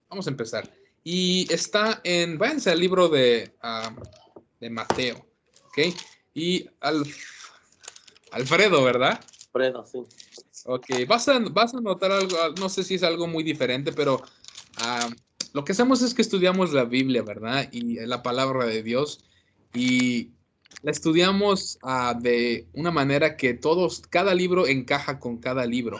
Vamos a empezar. Y está váyanse al libro de Mateo, ¿ok? Y Alfredo, ¿verdad? Alfredo, sí. Ok, vas a notar algo, no sé si es algo muy diferente, pero lo que hacemos es que estudiamos la Biblia, ¿verdad? Y la palabra de Dios, y la estudiamos de una manera que cada libro encaja con cada libro.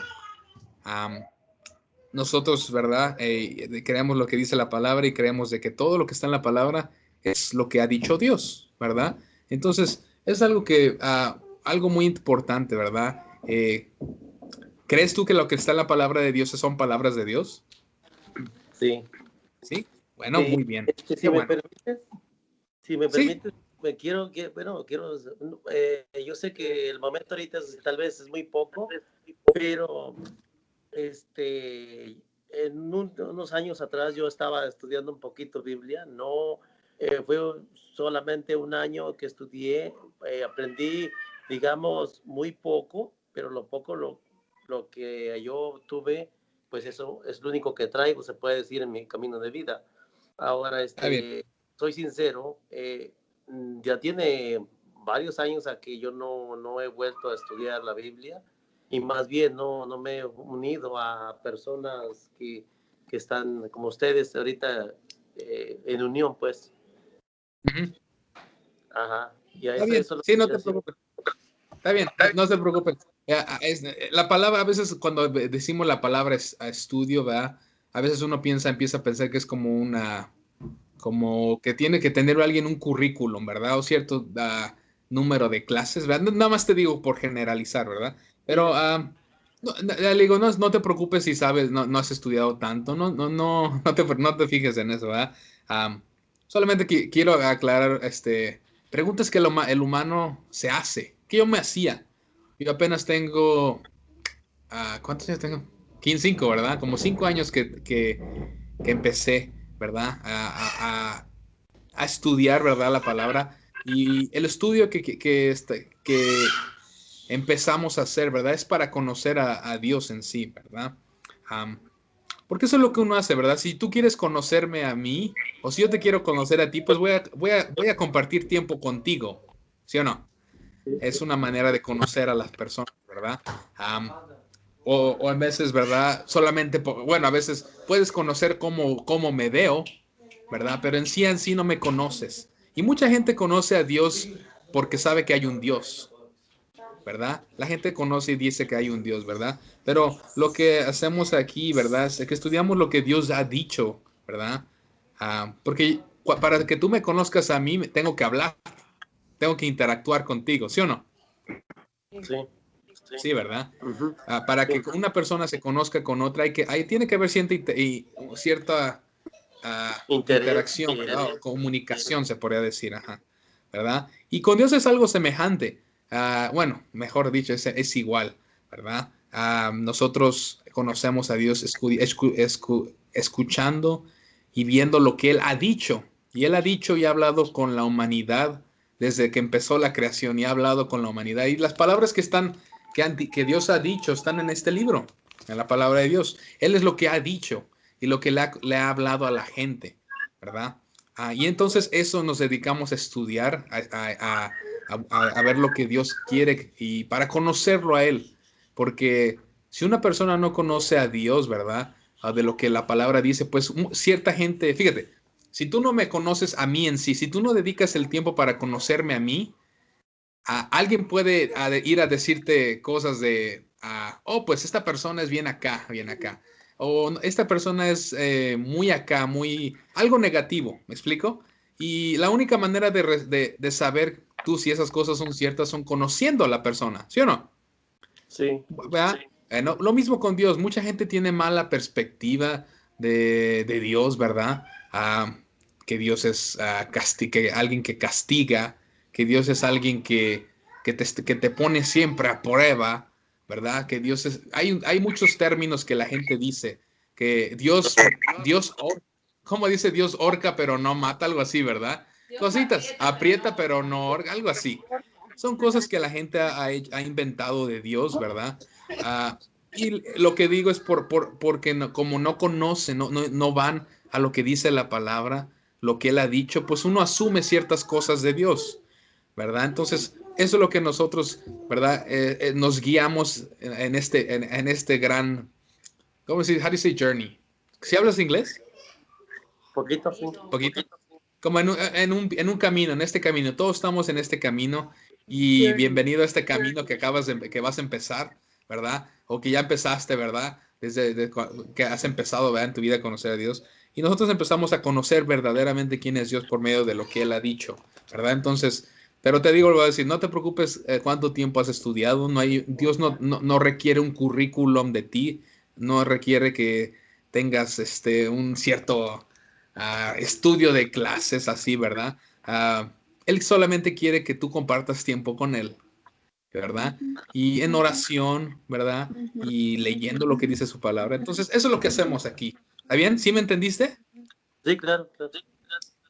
Nosotros, ¿verdad? Creemos lo que dice la palabra y creemos de que todo lo que está en la palabra es lo que ha dicho Dios, ¿verdad? Entonces, es algo muy importante, ¿verdad? ¿Crees tú que lo que está en la palabra de Dios son palabras de Dios? Sí. Sí. Bueno, muy bien. Si me permites, Sí. Yo sé que el momento ahorita tal vez es muy poco, pero unos años atrás yo estaba estudiando un poquito Biblia, no fue solamente un año que estudié, aprendí, digamos, muy poco, pero lo que yo tuve, pues eso es lo único que traigo, se puede decir, en mi camino de vida. Ahora, Está bien. soy sincero, ya tiene varios años a que yo no he vuelto a estudiar la Biblia y más bien no me he unido a personas que están como ustedes ahorita en unión, pues. Ujú. Ajá. Y a Está bien. eso es lo Sí, que no quiero te decir. preocupes. Está bien, no se preocupen. La palabra, a veces cuando decimos la palabra a estudio, ¿verdad? A veces uno empieza a pensar que es como que tiene que tener alguien un currículum, ¿verdad? O cierto número de clases, ¿verdad? Nada más te digo por generalizar, ¿verdad? Pero le digo, no te preocupes si sabes, no has estudiado tanto, no te fijes en eso, ¿verdad? Solamente quiero aclarar, preguntas que el humano se hace, que yo me hacía. Yo apenas tengo, ¿cuántos años tengo? 15, 5, ¿verdad? Como 5 años que empecé, ¿verdad? A estudiar, ¿verdad? La palabra. Y el estudio que empezamos a hacer, ¿verdad? Es para conocer a Dios en sí, ¿verdad? Porque eso es lo que uno hace, ¿verdad? Si tú quieres conocerme a mí, o si yo te quiero conocer a ti, pues voy a compartir tiempo contigo, ¿sí o no? Es una manera de conocer a las personas, ¿verdad? O a veces, ¿verdad? Solamente, bueno, a veces puedes conocer cómo me veo, ¿verdad? Pero en sí no me conoces. Y mucha gente conoce a Dios porque sabe que hay un Dios, ¿verdad? La gente conoce y dice que hay un Dios, ¿verdad? Pero lo que hacemos aquí, ¿verdad? Es que estudiamos lo que Dios ha dicho, ¿verdad? Porque para que tú me conozcas a mí, tengo que hablar, tengo que interactuar contigo, ¿sí o no? Sí. Sí, ¿verdad? Uh-huh. Para Sí. que una persona se conozca con otra, tiene que haber cierta Interés. interacción, ¿verdad? O comunicación, se podría decir, ajá, ¿verdad? Y con Dios es algo semejante. Bueno, mejor dicho, es igual, ¿verdad? Nosotros conocemos a Dios escuchando y viendo lo que Él ha dicho. Y Él ha dicho y ha hablado con la humanidad desde que empezó la creación y ha hablado con la humanidad. Y las palabras que Dios ha dicho están en este libro, en la palabra de Dios. Él es lo que ha dicho y lo que le ha hablado a la gente, ¿verdad? Y entonces eso nos dedicamos a estudiar, a ver lo que Dios quiere y para conocerlo a Él. Porque si una persona no conoce a Dios, ¿verdad? De lo que la palabra dice, pues cierta gente, fíjate, si tú no me conoces a mí en sí, si tú no dedicas el tiempo para conocerme a mí, alguien puede ir a decirte cosas oh, pues esta persona es bien acá, bien acá. O esta persona es muy acá, algo negativo, ¿me explico? Y la única manera de saber tú si esas cosas son ciertas son conociendo a la persona, ¿sí o no? Sí. ¿Verdad? Lo mismo con Dios. Mucha gente tiene mala perspectiva de Dios, ¿verdad? Que Dios es alguien que castiga, que Dios es alguien que te pone siempre a prueba, ¿verdad? Que Dios es... Hay muchos términos que la gente dice, que ¿cómo dice Dios horca pero no mata? Algo así, ¿verdad? Cositas, aprieta pero no horca, algo así. Son cosas que la gente ha inventado de Dios, ¿verdad? Y lo que digo es porque como no conocen, no van a lo que dice la palabra, lo que él ha dicho, pues uno asume ciertas cosas de Dios, ¿verdad? Entonces, eso es lo que nosotros, ¿verdad? Nos guiamos en este gran, ¿cómo se dice? How do you say journey? ¿Si hablas inglés? Poquito, sí. Poquito. Como en un camino, en este camino. Todos estamos en este camino y bienvenido a este camino que vas a empezar, ¿verdad? O que ya empezaste, ¿verdad? Desde que has empezado, ¿verdad? En tu vida a conocer a Dios. Y nosotros empezamos a conocer verdaderamente quién es Dios por medio de lo que Él ha dicho, ¿verdad? Entonces, pero te digo, lo voy a decir, no te preocupes cuánto tiempo has estudiado. Dios no requiere un currículum de ti, no requiere que tengas un cierto estudio de clases así, ¿verdad? Él solamente quiere que tú compartas tiempo con él, ¿verdad? Y en oración, ¿verdad? Y leyendo lo que dice su palabra. Entonces, eso es lo que hacemos aquí. ¿Está bien? ¿Sí me entendiste? Sí, claro, claro.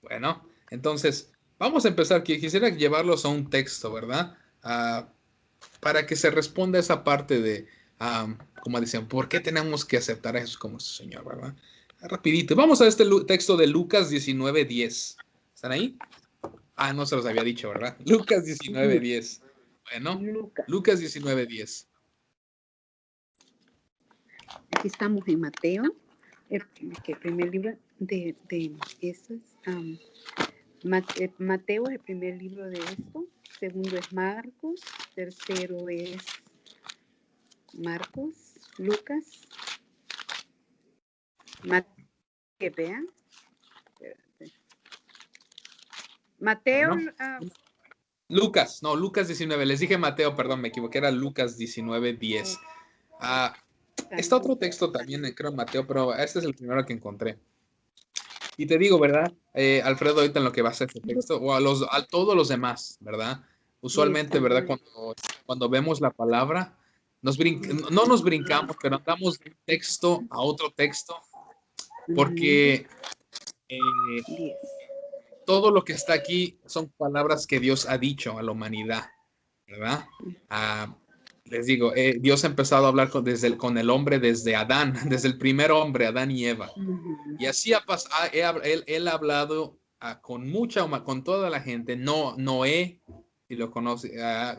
Bueno, entonces, vamos a empezar. Quisiera llevarlos a un texto, ¿verdad? Para que se responda esa parte de, como dicen, ¿por qué tenemos que aceptar a Jesús como su Señor, verdad? Rapidito. Vamos a este texto de Lucas 19:10. ¿Están ahí? No se los había dicho, ¿verdad? Lucas 19:10. Bueno, Lucas 19:10. Aquí estamos en Mateo, el primer libro de estos. Mateo es el primer libro de esto. Segundo es Marcos. Tercero es Marcos. Lucas. Que vean. Mateo. Bueno, Lucas 19. Les dije Mateo, perdón, me equivoqué, era Lucas 19:10. Está otro texto también, creo, en Mateo, pero este es el primero que encontré. Y te digo, ¿verdad? Alfredo, ahorita en lo que va a ser este texto, o a todos los demás, ¿verdad? Usualmente, ¿verdad? Cuando vemos la palabra, no nos brincamos, pero andamos de un texto a otro texto, porque todo lo que está aquí son palabras que Dios ha dicho a la humanidad, ¿verdad? Les digo, Dios ha empezado a hablar con el hombre desde Adán, desde el primer hombre, Adán y Eva. Y así él ha hablado con toda la gente. Noé, si lo conoce,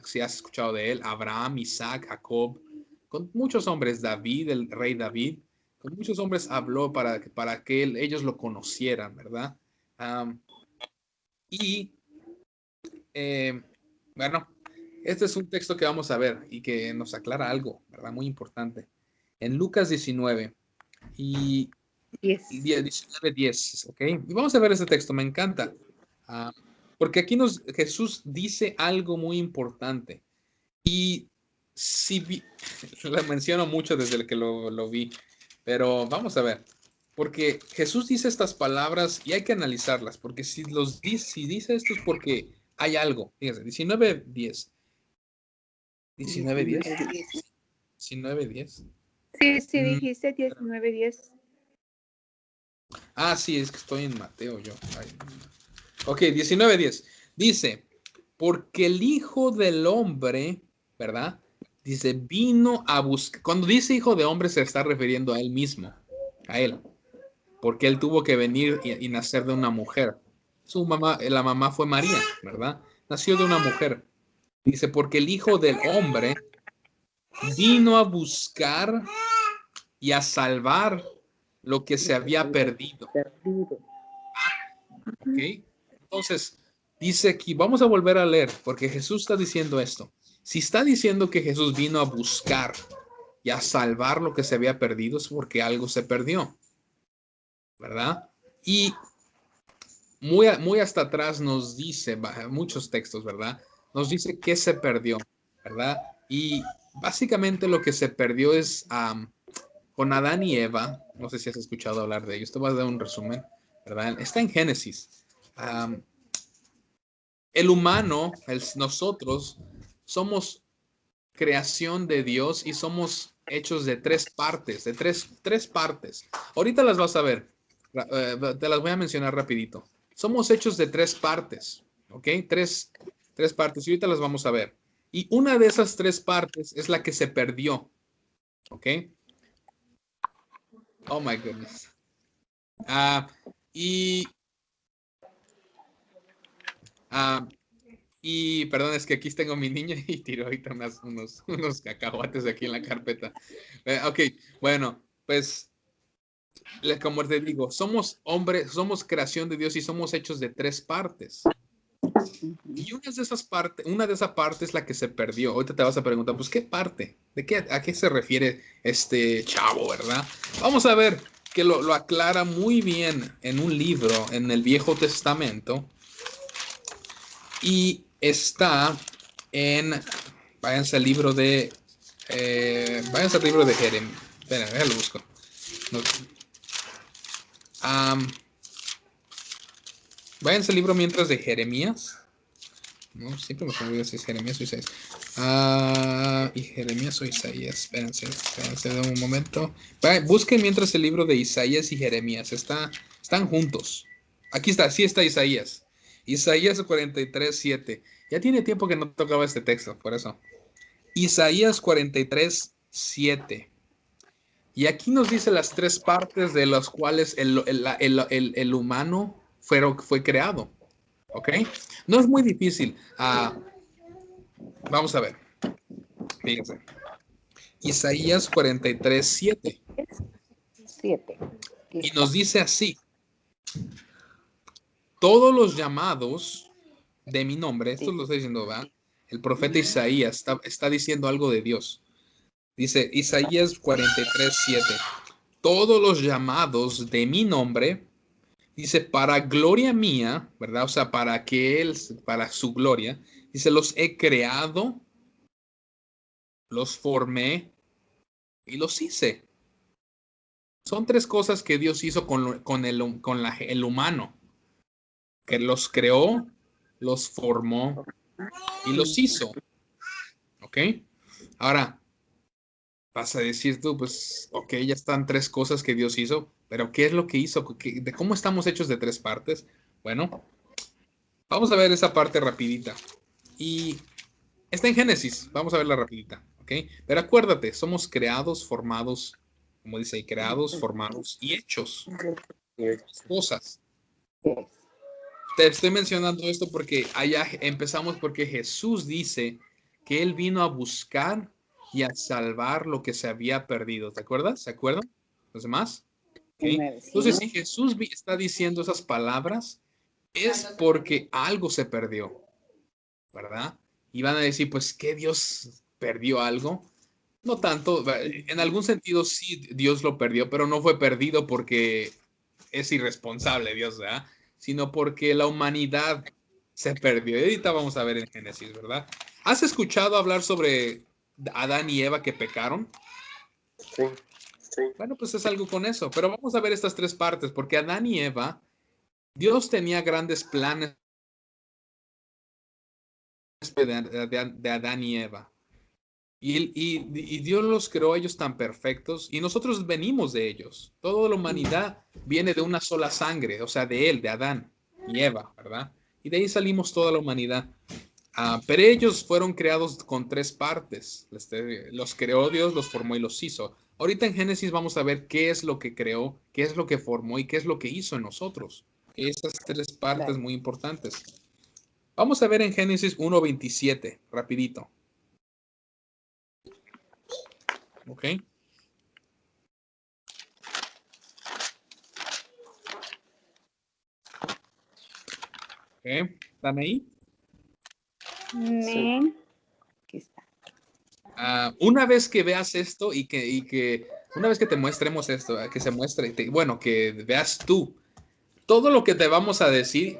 si has escuchado de él, Abraham, Isaac, Jacob, con muchos hombres, David, el rey David, con muchos hombres habló para que ellos lo conocieran, ¿verdad? Bueno, este es un texto que vamos a ver y que nos aclara algo, ¿verdad? Muy importante. En Lucas 19 y 19:10, ¿ok? Y vamos a ver este texto, me encanta. Porque aquí Jesús dice algo muy importante. Y lo menciono mucho desde el que lo vi, pero vamos a ver. Porque Jesús dice estas palabras y hay que analizarlas, porque si dice esto es porque hay algo. Fíjense, 19:10. 19:10. 19:10. Sí, dijiste 19:10. Sí, es que estoy en Mateo yo. Ok, 19:10. Dice, porque el Hijo del Hombre, ¿verdad? Dice, vino a buscar. Cuando dice Hijo de Hombre se está refiriendo a él mismo, a él. Porque él tuvo que venir y nacer de una mujer. La mamá fue María, ¿verdad? Nació de una mujer. Dice, porque el Hijo del Hombre vino a buscar y a salvar lo que se había perdido. ¿Ok? Entonces, dice aquí, vamos a volver a leer, porque Jesús está diciendo esto. Si está diciendo que Jesús vino a buscar y a salvar lo que se había perdido, es porque algo se perdió, ¿verdad? Y muy hasta atrás nos dice, muchos textos, ¿verdad? Nos dice que se perdió, ¿verdad? Y básicamente lo que se perdió es con Adán y Eva. No sé si has escuchado hablar de ellos. Te voy a dar un resumen, ¿verdad? Está en Génesis. El humano, nosotros, somos creación de Dios y somos hechos de tres partes, de tres partes. Ahorita las vas a ver, te las voy a mencionar rapidito. Somos hechos de tres partes, ¿ok? Tres partes y ahorita las vamos a ver. Y una de esas tres partes es la que se perdió, ¿Ok? Oh my goodness. Y perdón, es que aquí tengo mi niño y tiró ahorita unos cacahuates aquí en la carpeta. Ok, bueno, pues como te digo, somos hombres, somos creación de Dios y somos hechos de 3 partes. Y una de esas partes es la que se perdió. Ahorita te vas a preguntar, pues, ¿qué parte? ¿A qué se refiere este chavo, verdad? Vamos a ver que lo aclara muy bien en un libro en el Viejo Testamento. Y está en, váyanse al libro de, Jeremías. Espera, lo busco. No, váyanse al libro mientras de Jeremías. No, siempre me olvido si es Jeremías o Isaías. Y Jeremías o Isaías. Espérense de un momento. Busquen mientras el libro de Isaías y Jeremías. Están juntos. Aquí está, sí está Isaías. Isaías 43:7. Ya tiene tiempo que no tocaba este texto, por eso. Isaías 43:7. Y aquí nos dice las 3 partes de las cuales el humano fue creado. ¿Ok? No es muy difícil. Vamos a ver. Fíjense. Isaías 43:7. 7. Y nos dice así. Todos los llamados de mi nombre, esto lo está diciendo, ¿verdad? El profeta Isaías está diciendo algo de Dios. Dice Isaías 43:7. Todos los llamados de mi nombre, dice, para gloria mía, ¿verdad? O sea, para su gloria, dice, los he creado, los formé y los hice. Son 3 cosas que Dios hizo con el humano, que los creó, los formó y los hizo. ¿Ok? Ahora, vas a decir tú, pues, ok, ya están 3 cosas que Dios hizo, pero ¿qué es lo que hizo? ¿De cómo estamos hechos de 3 partes? Bueno, vamos a ver esa parte rapidita. Y está en Génesis, vamos a verla rapidita, ¿ok? Pero acuérdate, somos creados, formados, como dice ahí, creados, formados y hechos. Cosas. Te estoy mencionando esto porque allá empezamos porque Jesús dice que Él vino a buscar y a salvar lo que se había perdido. ¿Te acuerdas? ¿Se acuerdan? ¿Los demás? ¿Okay? Entonces, si Jesús está diciendo esas palabras, es porque algo se perdió, ¿verdad? Y van a decir, pues, ¿qué Dios perdió algo? No tanto, en algún sentido sí Dios lo perdió, pero no fue perdido porque es irresponsable Dios, ¿verdad? Sino porque la humanidad se perdió. Y ahorita vamos a ver en Génesis, ¿verdad? ¿Has escuchado hablar sobre Adán y Eva que pecaron? Sí. Bueno, pues es algo con eso, pero vamos a ver estas 3 partes, porque Adán y Eva, Dios tenía grandes planes de Adán y Eva. Y Dios los creó a ellos tan perfectos y nosotros venimos de ellos. Toda la humanidad viene de una sola sangre, o sea, de él, de Adán y Eva, ¿verdad? Y de ahí salimos toda la humanidad. Pero ellos fueron creados con 3 partes. Los creó Dios, los formó y los hizo. Ahorita en Génesis vamos a ver qué es lo que creó, qué es lo que formó y qué es lo que hizo en nosotros. Esas 3 partes muy importantes. Vamos a ver en Génesis 1:27, rapidito. ¿Ok? ¿Están ahí? Sí. Aquí está. Una vez que veas esto y que una vez que te mostremos esto, que se muestre, bueno, que veas tú, todo lo que te vamos a decir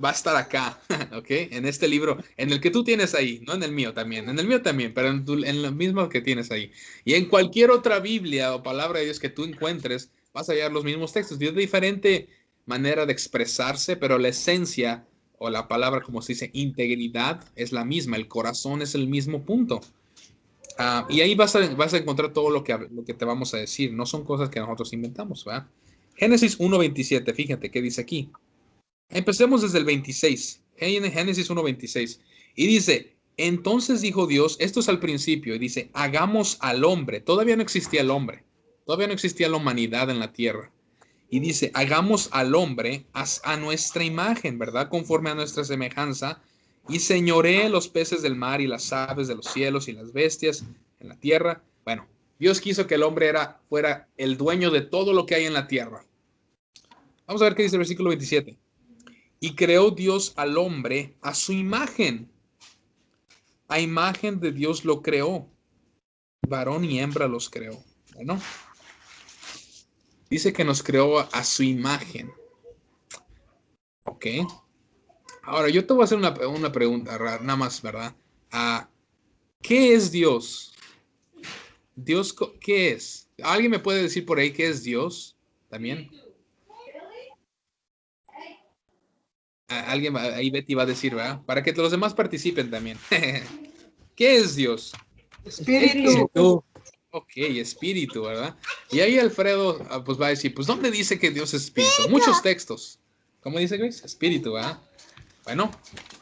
va a estar acá, ¿ok? En este libro, en el que tú tienes ahí, no en el mío también, en el mío también, pero en lo mismo que tienes ahí. Y en cualquier otra Biblia o palabra de Dios que tú encuentres, vas a hallar los mismos textos. Dios de diferente manera de expresarse, pero la esencia o la palabra, como se dice, integridad, es la misma, el corazón es el mismo punto. Y ahí vas a encontrar todo lo que te vamos a decir. No son cosas que nosotros inventamos, ¿verdad? Génesis 1:27, fíjate qué dice aquí. Empecemos desde el 26. Génesis 1:26. Y dice, Entonces dijo Dios, esto es al principio, y dice, hagamos al hombre. Todavía no existía el hombre. Todavía no existía la humanidad en la tierra. Y dice, hagamos al hombre a nuestra imagen, ¿verdad? Conforme a nuestra semejanza. Y señoree los peces del mar y las aves de los cielos y las bestias en la tierra. Bueno, Dios quiso que el hombre fuera el dueño de todo lo que hay en la tierra. Vamos a ver qué dice el versículo 27. Y creó Dios al hombre a su imagen. A imagen de Dios lo creó. Varón y hembra los creó. Bueno, dice que nos creó a su imagen. Ok. Ahora, yo te voy a hacer una pregunta, nada más, ¿verdad? ¿Qué es Dios? ¿Dios qué es? ¿Alguien me puede decir por ahí qué es Dios? ¿También? Alguien ahí Betty va a decir, ¿verdad? Para que los demás participen también. ¿Qué es Dios? Espíritu. Ok, espíritu, ¿verdad? Y ahí Alfredo pues va a decir, pues ¿dónde dice que Dios es espíritu? Muchos textos. ¿Cómo dice Grace? Espíritu, ¿verdad? Bueno,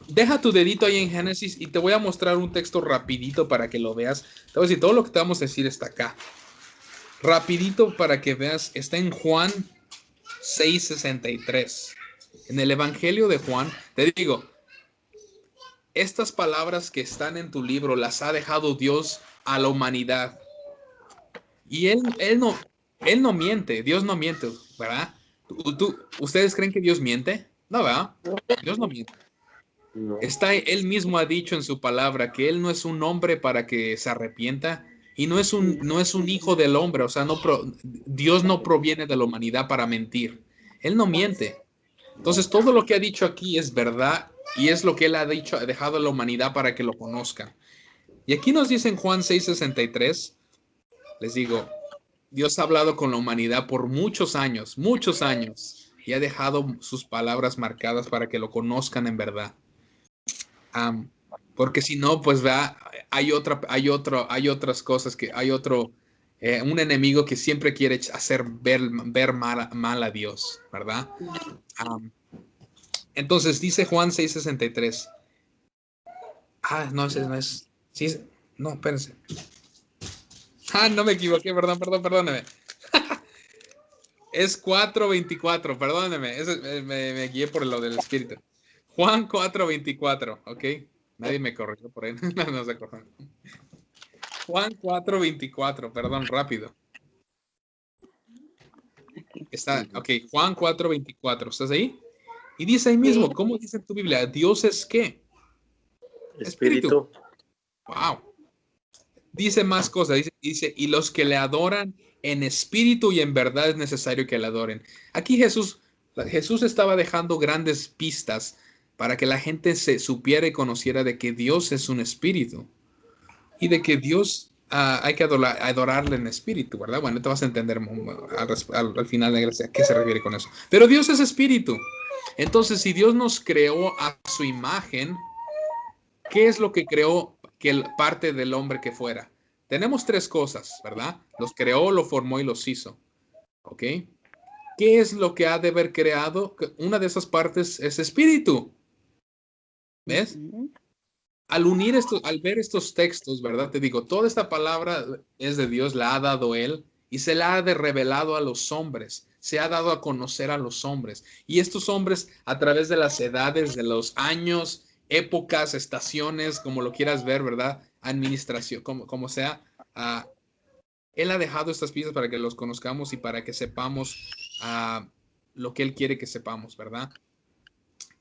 deja tu dedito ahí en Génesis y te voy a mostrar un texto rapidito para que lo veas. Te voy a decir, todo lo que te vamos a decir está acá. Rapidito para que veas, está en Juan 6:63. En el Evangelio de Juan, te digo, estas palabras que están en tu libro las ha dejado Dios a la humanidad. Y él no miente, Dios no miente, ¿verdad? ¿Ustedes creen que Dios miente? No, ¿verdad? Dios no miente. No. Él mismo ha dicho en su palabra que él no es un hombre para que se arrepienta y no es un hijo del hombre, o sea, Dios no proviene de la humanidad para mentir. Él no miente. Entonces, todo lo que ha dicho aquí es verdad y es lo que él ha dicho, ha dejado a la humanidad para que lo conozcan. Y aquí nos dice en Juan 6:63, les digo, Dios ha hablado con la humanidad por muchos años, y ha dejado sus palabras marcadas para que lo conozcan en verdad. Porque si no, pues hay otras cosas hay un enemigo que siempre quiere hacer ver mal a Dios, ¿verdad? Entonces dice Juan 6:63. No, ese no es. Sí, no, espérense. No me equivoqué, perdóneme. Es 4:24, perdóneme. Me guié por lo del espíritu. Juan 4:24, ¿ok? Nadie me corrigió por ahí. No se acuerdan. Juan 4:24, perdón, rápido. Ok, Juan 4:24, ¿estás ahí? Y dice ahí mismo, ¿cómo dice en tu Biblia? ¿Dios es qué? Espíritu. Wow. Dice más cosas, dice, y los que le adoran en espíritu y en verdad es necesario que le adoren. Aquí Jesús estaba dejando grandes pistas para que la gente se supiera y conociera de que Dios es un espíritu y de que Dios hay que adorarle en espíritu, ¿verdad? Bueno, te vas a entender al final de a qué se refiere con eso. Pero Dios es espíritu. Entonces, si Dios nos creó a su imagen, ¿qué es lo que creó que parte del hombre que fuera? Tenemos tres cosas, ¿verdad? Los creó, lo formó y los hizo. ¿Ok? ¿Qué es lo que ha de haber creado? Una de esas partes es espíritu. ¿Ves? Al ver estos textos, ¿verdad? Te digo, toda esta palabra es de Dios, la ha dado Él y se la ha revelado a los hombres, se ha dado a conocer a los hombres. Y estos hombres, a través de las edades, de los años, épocas, estaciones, como lo quieras ver, ¿verdad? Administración, como sea, Él ha dejado estas piezas para que los conozcamos y para que sepamos lo que Él quiere que sepamos, ¿verdad?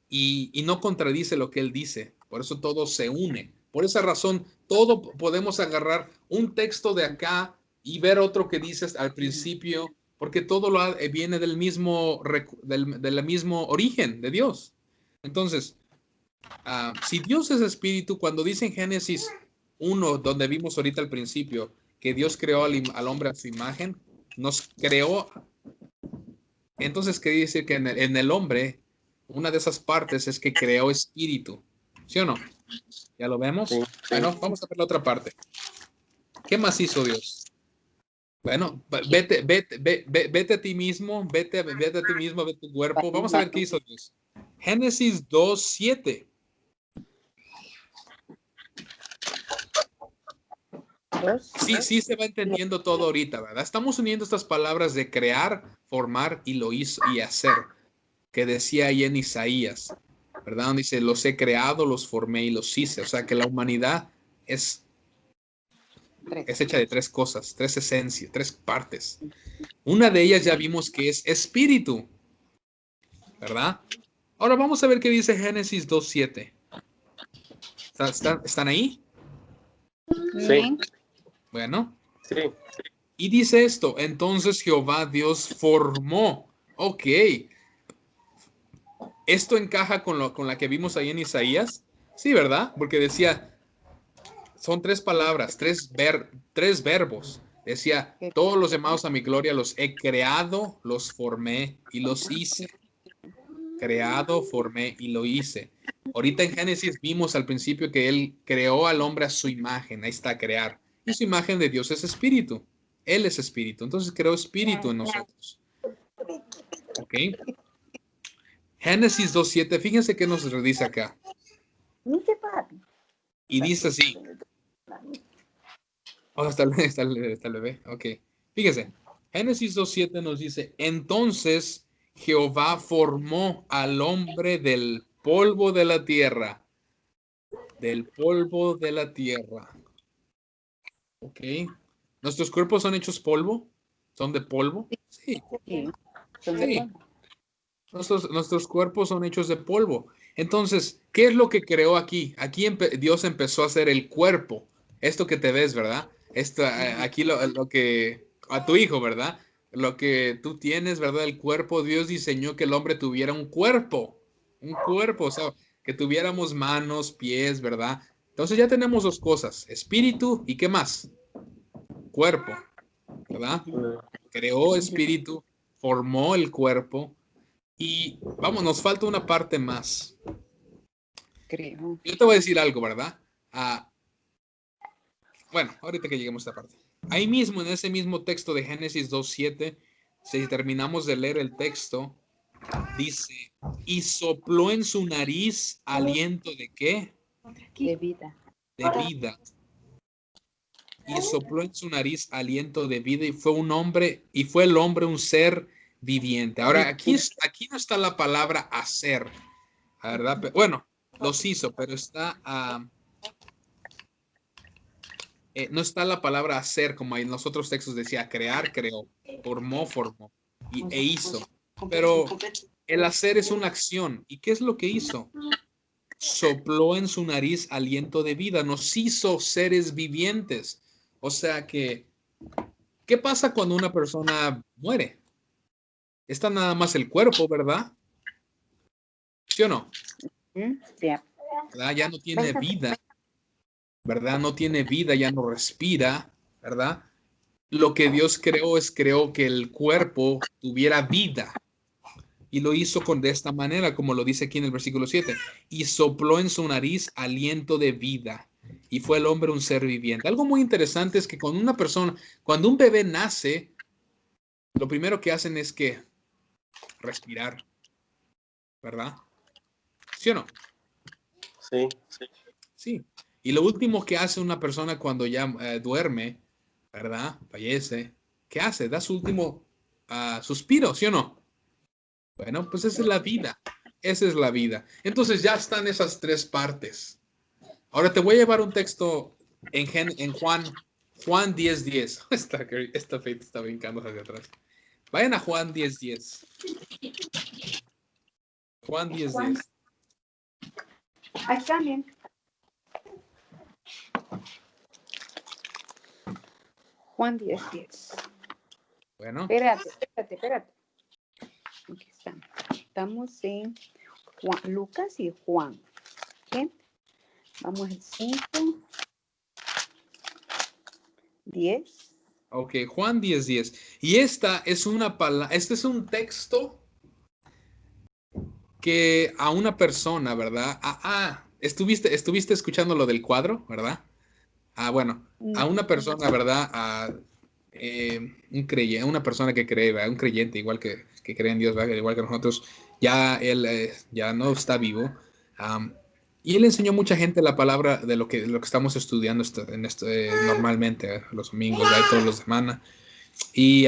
Y no contradice lo que Él dice. Por eso todo se une. Por esa razón, todo podemos agarrar un texto de acá y ver otro que dices al principio, porque todo viene del mismo origen de Dios. Entonces, si Dios es espíritu, cuando dice en Génesis 1, donde vimos ahorita al principio, que Dios creó al hombre a su imagen, nos creó. Entonces, quiere decir que en el hombre, una de esas partes es que creó espíritu. ¿Sí o no? ¿Ya lo vemos? Sí. Bueno, vamos a ver la otra parte. ¿Qué más hizo Dios? Bueno, vete a ti mismo, vete a ti mismo, vete a tu cuerpo. Vamos a ver qué hizo Dios. Génesis 2:7. Dos. Sí se va entendiendo todo ahorita, ¿verdad? Estamos uniendo estas palabras de crear, formar y lo hizo y hacer, que decía ahí en Isaías, ¿verdad? Donde dice, los he creado, los formé y los hice. O sea que la humanidad es hecha de tres cosas, tres esencias, tres partes. Una de ellas ya vimos que es espíritu, ¿verdad? Ahora vamos a ver qué dice Génesis 2:7. ¿Están ahí? Sí. Bueno. Sí. Y dice esto, entonces Jehová Dios formó. Ok. ¿Esto encaja con la que vimos ahí en Isaías? Sí, ¿verdad? Porque decía, son tres palabras, tres verbos. Decía, todos los llamados a mi gloria los he creado, los formé y los hice. Creado, formé y lo hice. Ahorita en Génesis vimos al principio que él creó al hombre a su imagen. Ahí está, crear. Y su imagen de Dios es espíritu. Él es espíritu. Entonces creó espíritu en nosotros. Ok. Génesis 2:7. Fíjense qué nos dice acá. Y dice así. Oh, está el bebé. Ok. Fíjense. Génesis 2:7 nos dice, entonces Jehová formó al hombre del polvo de la tierra. Del polvo de la tierra. Ok. ¿Nuestros cuerpos son hechos polvo? ¿Son de polvo? Sí. Sí. Nuestros cuerpos son hechos de polvo. Entonces, ¿qué es lo que creó aquí? Aquí Dios empezó a hacer el cuerpo. Esto que te ves, ¿verdad? Aquí lo que... A tu hijo, ¿verdad? Lo que tú tienes, ¿verdad? El cuerpo. Dios diseñó que el hombre tuviera un cuerpo. Un cuerpo, o sea, que tuviéramos manos, pies, ¿verdad? Entonces ya tenemos dos cosas. Espíritu y ¿qué más? Cuerpo, ¿verdad? Creó espíritu, formó el cuerpo. Y vamos, nos falta una parte más. Creo. Yo te voy a decir algo, ¿verdad? Bueno, ahorita que lleguemos a esta parte. Ahí mismo, en ese mismo texto de Génesis 2:7, si terminamos de leer el texto, dice, y sopló en su nariz aliento de ¿qué? De vida. De vida. Y sopló en su nariz aliento de vida y fue el hombre un ser viviente. Ahora, aquí no está la palabra hacer, ¿verdad? Bueno, los hizo, pero no está la palabra hacer, como en los otros textos decía, crear, creó, formó, e hizo. Pero el hacer es una acción. ¿Y qué es lo que hizo? Sopló en su nariz aliento de vida, nos hizo seres vivientes. O sea que, ¿qué pasa cuando una persona muere? Está nada más el cuerpo, ¿verdad? ¿Sí o no? ¿Verdad? Ya no tiene vida, ¿verdad? No tiene vida, ya no respira, ¿verdad? Lo que Dios creó que el cuerpo tuviera vida. Y lo hizo de esta manera, como lo dice aquí en el versículo 7. Y sopló en su nariz aliento de vida. Y fue el hombre un ser viviente. Algo muy interesante es que cuando un bebé nace, lo primero que hacen es que respirar, ¿verdad? ¿Sí o no? Sí. Sí. Y lo último que hace una persona cuando ya duerme, ¿verdad? Fallece. ¿Qué hace? Da su último suspiro, ¿sí o no? Bueno, pues esa es la vida. Esa es la vida. Entonces ya están esas tres partes. Ahora te voy a llevar un texto en Juan 10:10. Esta feita está brincando hacia atrás. Vayan a Juan 10:10. Juan 10:10. Acá bien. Juan 10:10. Bueno. Espérate. Aquí estamos. Estamos en Lucas y Juan. ¿Okay? Vamos al 5, 10. Ok, Juan 10:10. Y este es un texto que a una persona, ¿verdad? Estuviste escuchando lo del cuadro, ¿verdad? Bueno, a una persona, ¿verdad? Una persona que cree, ¿verdad? Un creyente, igual que cree en Dios, ¿verdad? Igual que nosotros, ya él ya no está vivo. Y él enseñó a mucha gente la palabra de lo que estamos estudiando normalmente, los domingos, ahí todos los semanas. Y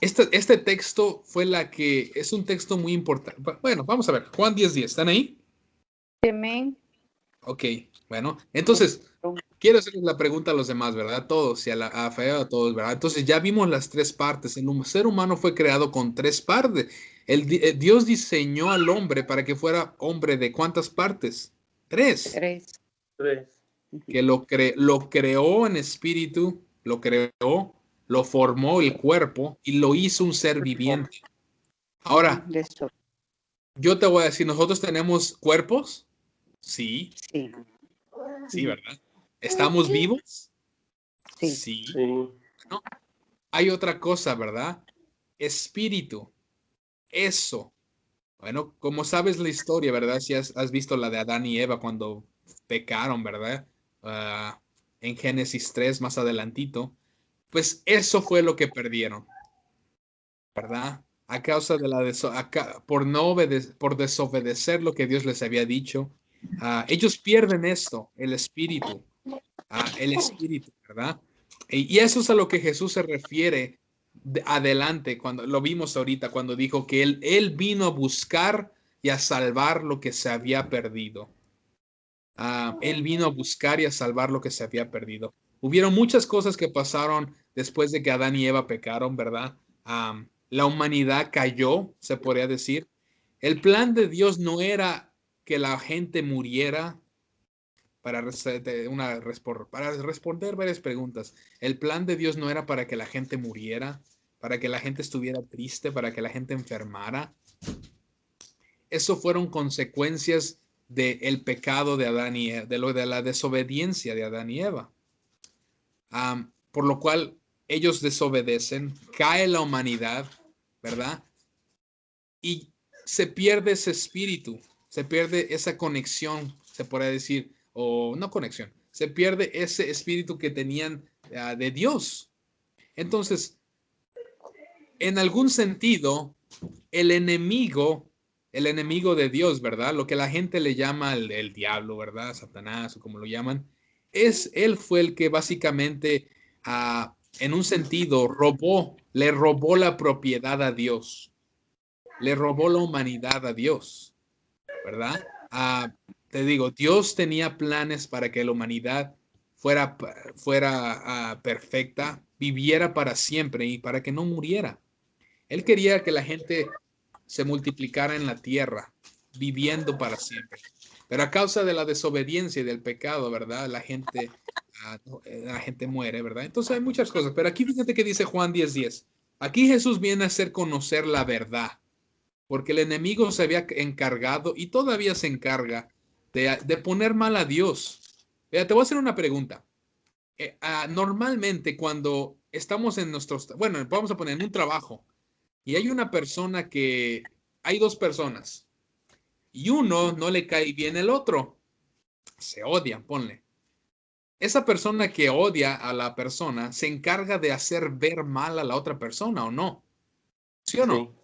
este texto es un texto muy importante. Bueno, vamos a ver, Juan 10:10, ¿están ahí? Amén. Ok, bueno, entonces, quiero hacerles la pregunta a los demás, ¿verdad? Todos, y a Feo, a todos, ¿verdad? Entonces ya vimos las tres partes. El ser humano fue creado con tres partes. Dios diseñó al hombre para que fuera hombre de ¿cuántas partes? Tres. 3. Que lo creó en espíritu, lo creó, lo formó el cuerpo y lo hizo un ser viviente. Ahora, yo te voy a decir, ¿nosotros tenemos cuerpos? Sí. Sí. Sí, ¿verdad? ¿Estamos vivos? Sí. Sí. Sí. ¿No? Hay otra cosa, ¿verdad? Espíritu. Eso. Bueno, como sabes la historia, ¿verdad? Si has visto la de Adán y Eva cuando pecaron, ¿verdad? En Génesis 3, más adelantito. Pues eso fue lo que perdieron, ¿verdad? A causa de por desobedecer lo que Dios les había dicho. Ellos pierden esto, el espíritu. El espíritu, ¿verdad? Y eso es a lo que Jesús se refiere adelante, cuando lo vimos ahorita, cuando dijo que él vino a buscar y a salvar lo que se había perdido. Él vino a buscar y a salvar lo que se había perdido. Hubieron muchas cosas que pasaron después de que Adán y Eva pecaron, ¿verdad? La humanidad cayó, se podría decir. El plan de Dios no era que la gente muriera, para responder varias preguntas. El plan de Dios no era para que la gente muriera, para que la gente estuviera triste, para que la gente enfermara. Eso fueron consecuencias del pecado de Adán y Eva, de la desobediencia de Adán y Eva. Por lo cual ellos desobedecen, cae la humanidad, ¿verdad? Y se pierde ese espíritu, se pierde esa conexión, se podría decir, o no conexión, se pierde ese espíritu que tenían de Dios. Entonces, en algún sentido, el enemigo de Dios, ¿verdad? Lo que la gente le llama el diablo, ¿verdad? Satanás o como lo llaman, él fue el que básicamente, en un sentido, le robó la propiedad a Dios. Le robó la humanidad a Dios, ¿verdad? Te digo, Dios tenía planes para que la humanidad fuera perfecta, viviera para siempre y para que no muriera. Él quería que la gente se multiplicara en la tierra, viviendo para siempre. Pero a causa de la desobediencia y del pecado, ¿verdad? La gente muere, ¿verdad? Entonces hay muchas cosas. Pero aquí fíjate que dice Juan 10:10. Aquí Jesús viene a hacer conocer la verdad, porque el enemigo se había encargado y todavía se encarga de poner mal a Dios. Mira, te voy a hacer una pregunta. Normalmente cuando estamos bueno, vamos a poner en un trabajo y hay dos personas y uno no le cae bien el otro, se odian, ponle. Esa persona que odia a la persona se encarga de hacer ver mal a la otra persona, ¿o no? ¿Sí o no?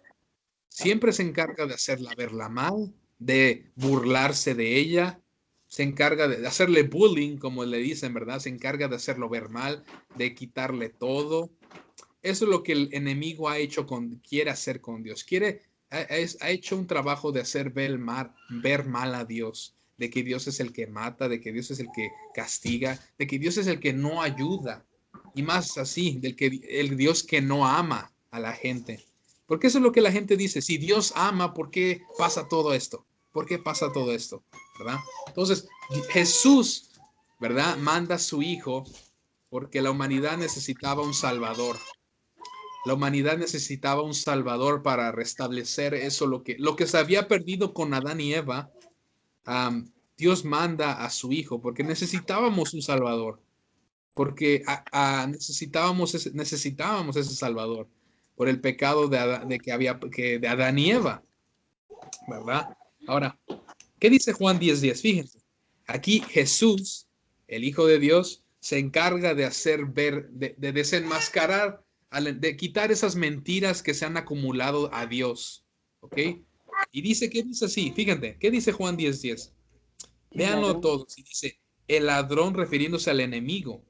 Siempre se encarga de hacerla verla mal, de burlarse de ella, se encarga de hacerle bullying, como le dicen, ¿verdad? Se encarga de hacerlo ver mal, de quitarle todo. Eso es lo que el enemigo quiere hacer con Dios. Ha hecho un trabajo de hacer ver mal a Dios, de que Dios es el que mata, de que Dios es el que castiga, de que Dios es el que no ayuda. Y más así, el Dios que no ama a la gente. Porque eso es lo que la gente dice. Si Dios ama, ¿por qué pasa todo esto? ¿Por qué pasa todo esto? ¿Verdad? Entonces, Jesús, ¿verdad? Manda a su hijo porque la humanidad necesitaba un salvador. La humanidad necesitaba un salvador para restablecer eso, lo que se había perdido con Adán y Eva. Dios manda a su hijo porque necesitábamos un salvador, porque necesitábamos ese salvador por el pecado de Adán y Eva, ¿verdad? Ahora, ¿qué dice Juan 10:10? Fíjense, aquí Jesús, el Hijo de Dios, se encarga de hacer ver, de desenmascarar, de quitar esas mentiras que se han acumulado a Dios, ¿ok? Y dice, ¿qué dice así? Fíjate, ¿qué dice Juan 10:10? Véanlo todos. Y dice, el ladrón refiriéndose al enemigo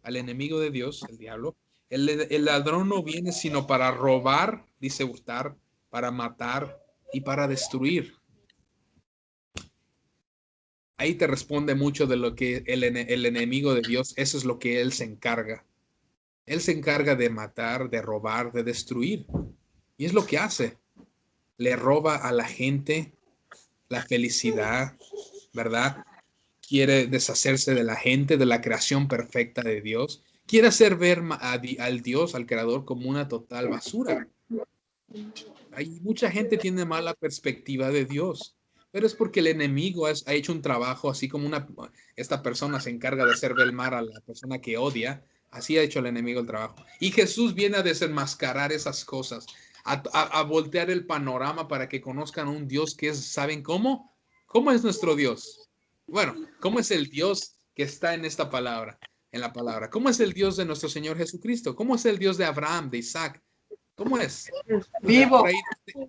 de Dios, el diablo. El ladrón no viene sino para robar, dice hurtar, para matar y para destruir. Ahí te responde mucho de lo que el enemigo de Dios, eso es lo que él se encarga. Él se encarga de matar, de robar, de destruir. Y es lo que hace. Le roba a la gente la felicidad, ¿verdad? Quiere deshacerse de la gente, de la creación perfecta de Dios. Quiere hacer ver al Dios, al Creador, como una total basura. Hay mucha gente que tiene mala perspectiva de Dios, pero es porque el enemigo ha hecho un trabajo, así como esta persona se encarga de hacer ver mal a la persona que odia, así ha hecho el enemigo el trabajo. Y Jesús viene a desenmascarar esas cosas, a voltear el panorama para que conozcan un Dios que es, ¿saben cómo? ¿Cómo es nuestro Dios? Bueno, ¿cómo es el Dios que está en esta palabra? En la palabra. ¿Cómo es el Dios de nuestro Señor Jesucristo? ¿Cómo es el Dios de Abraham, de Isaac? ¿Cómo es? Vivo. Por ahí,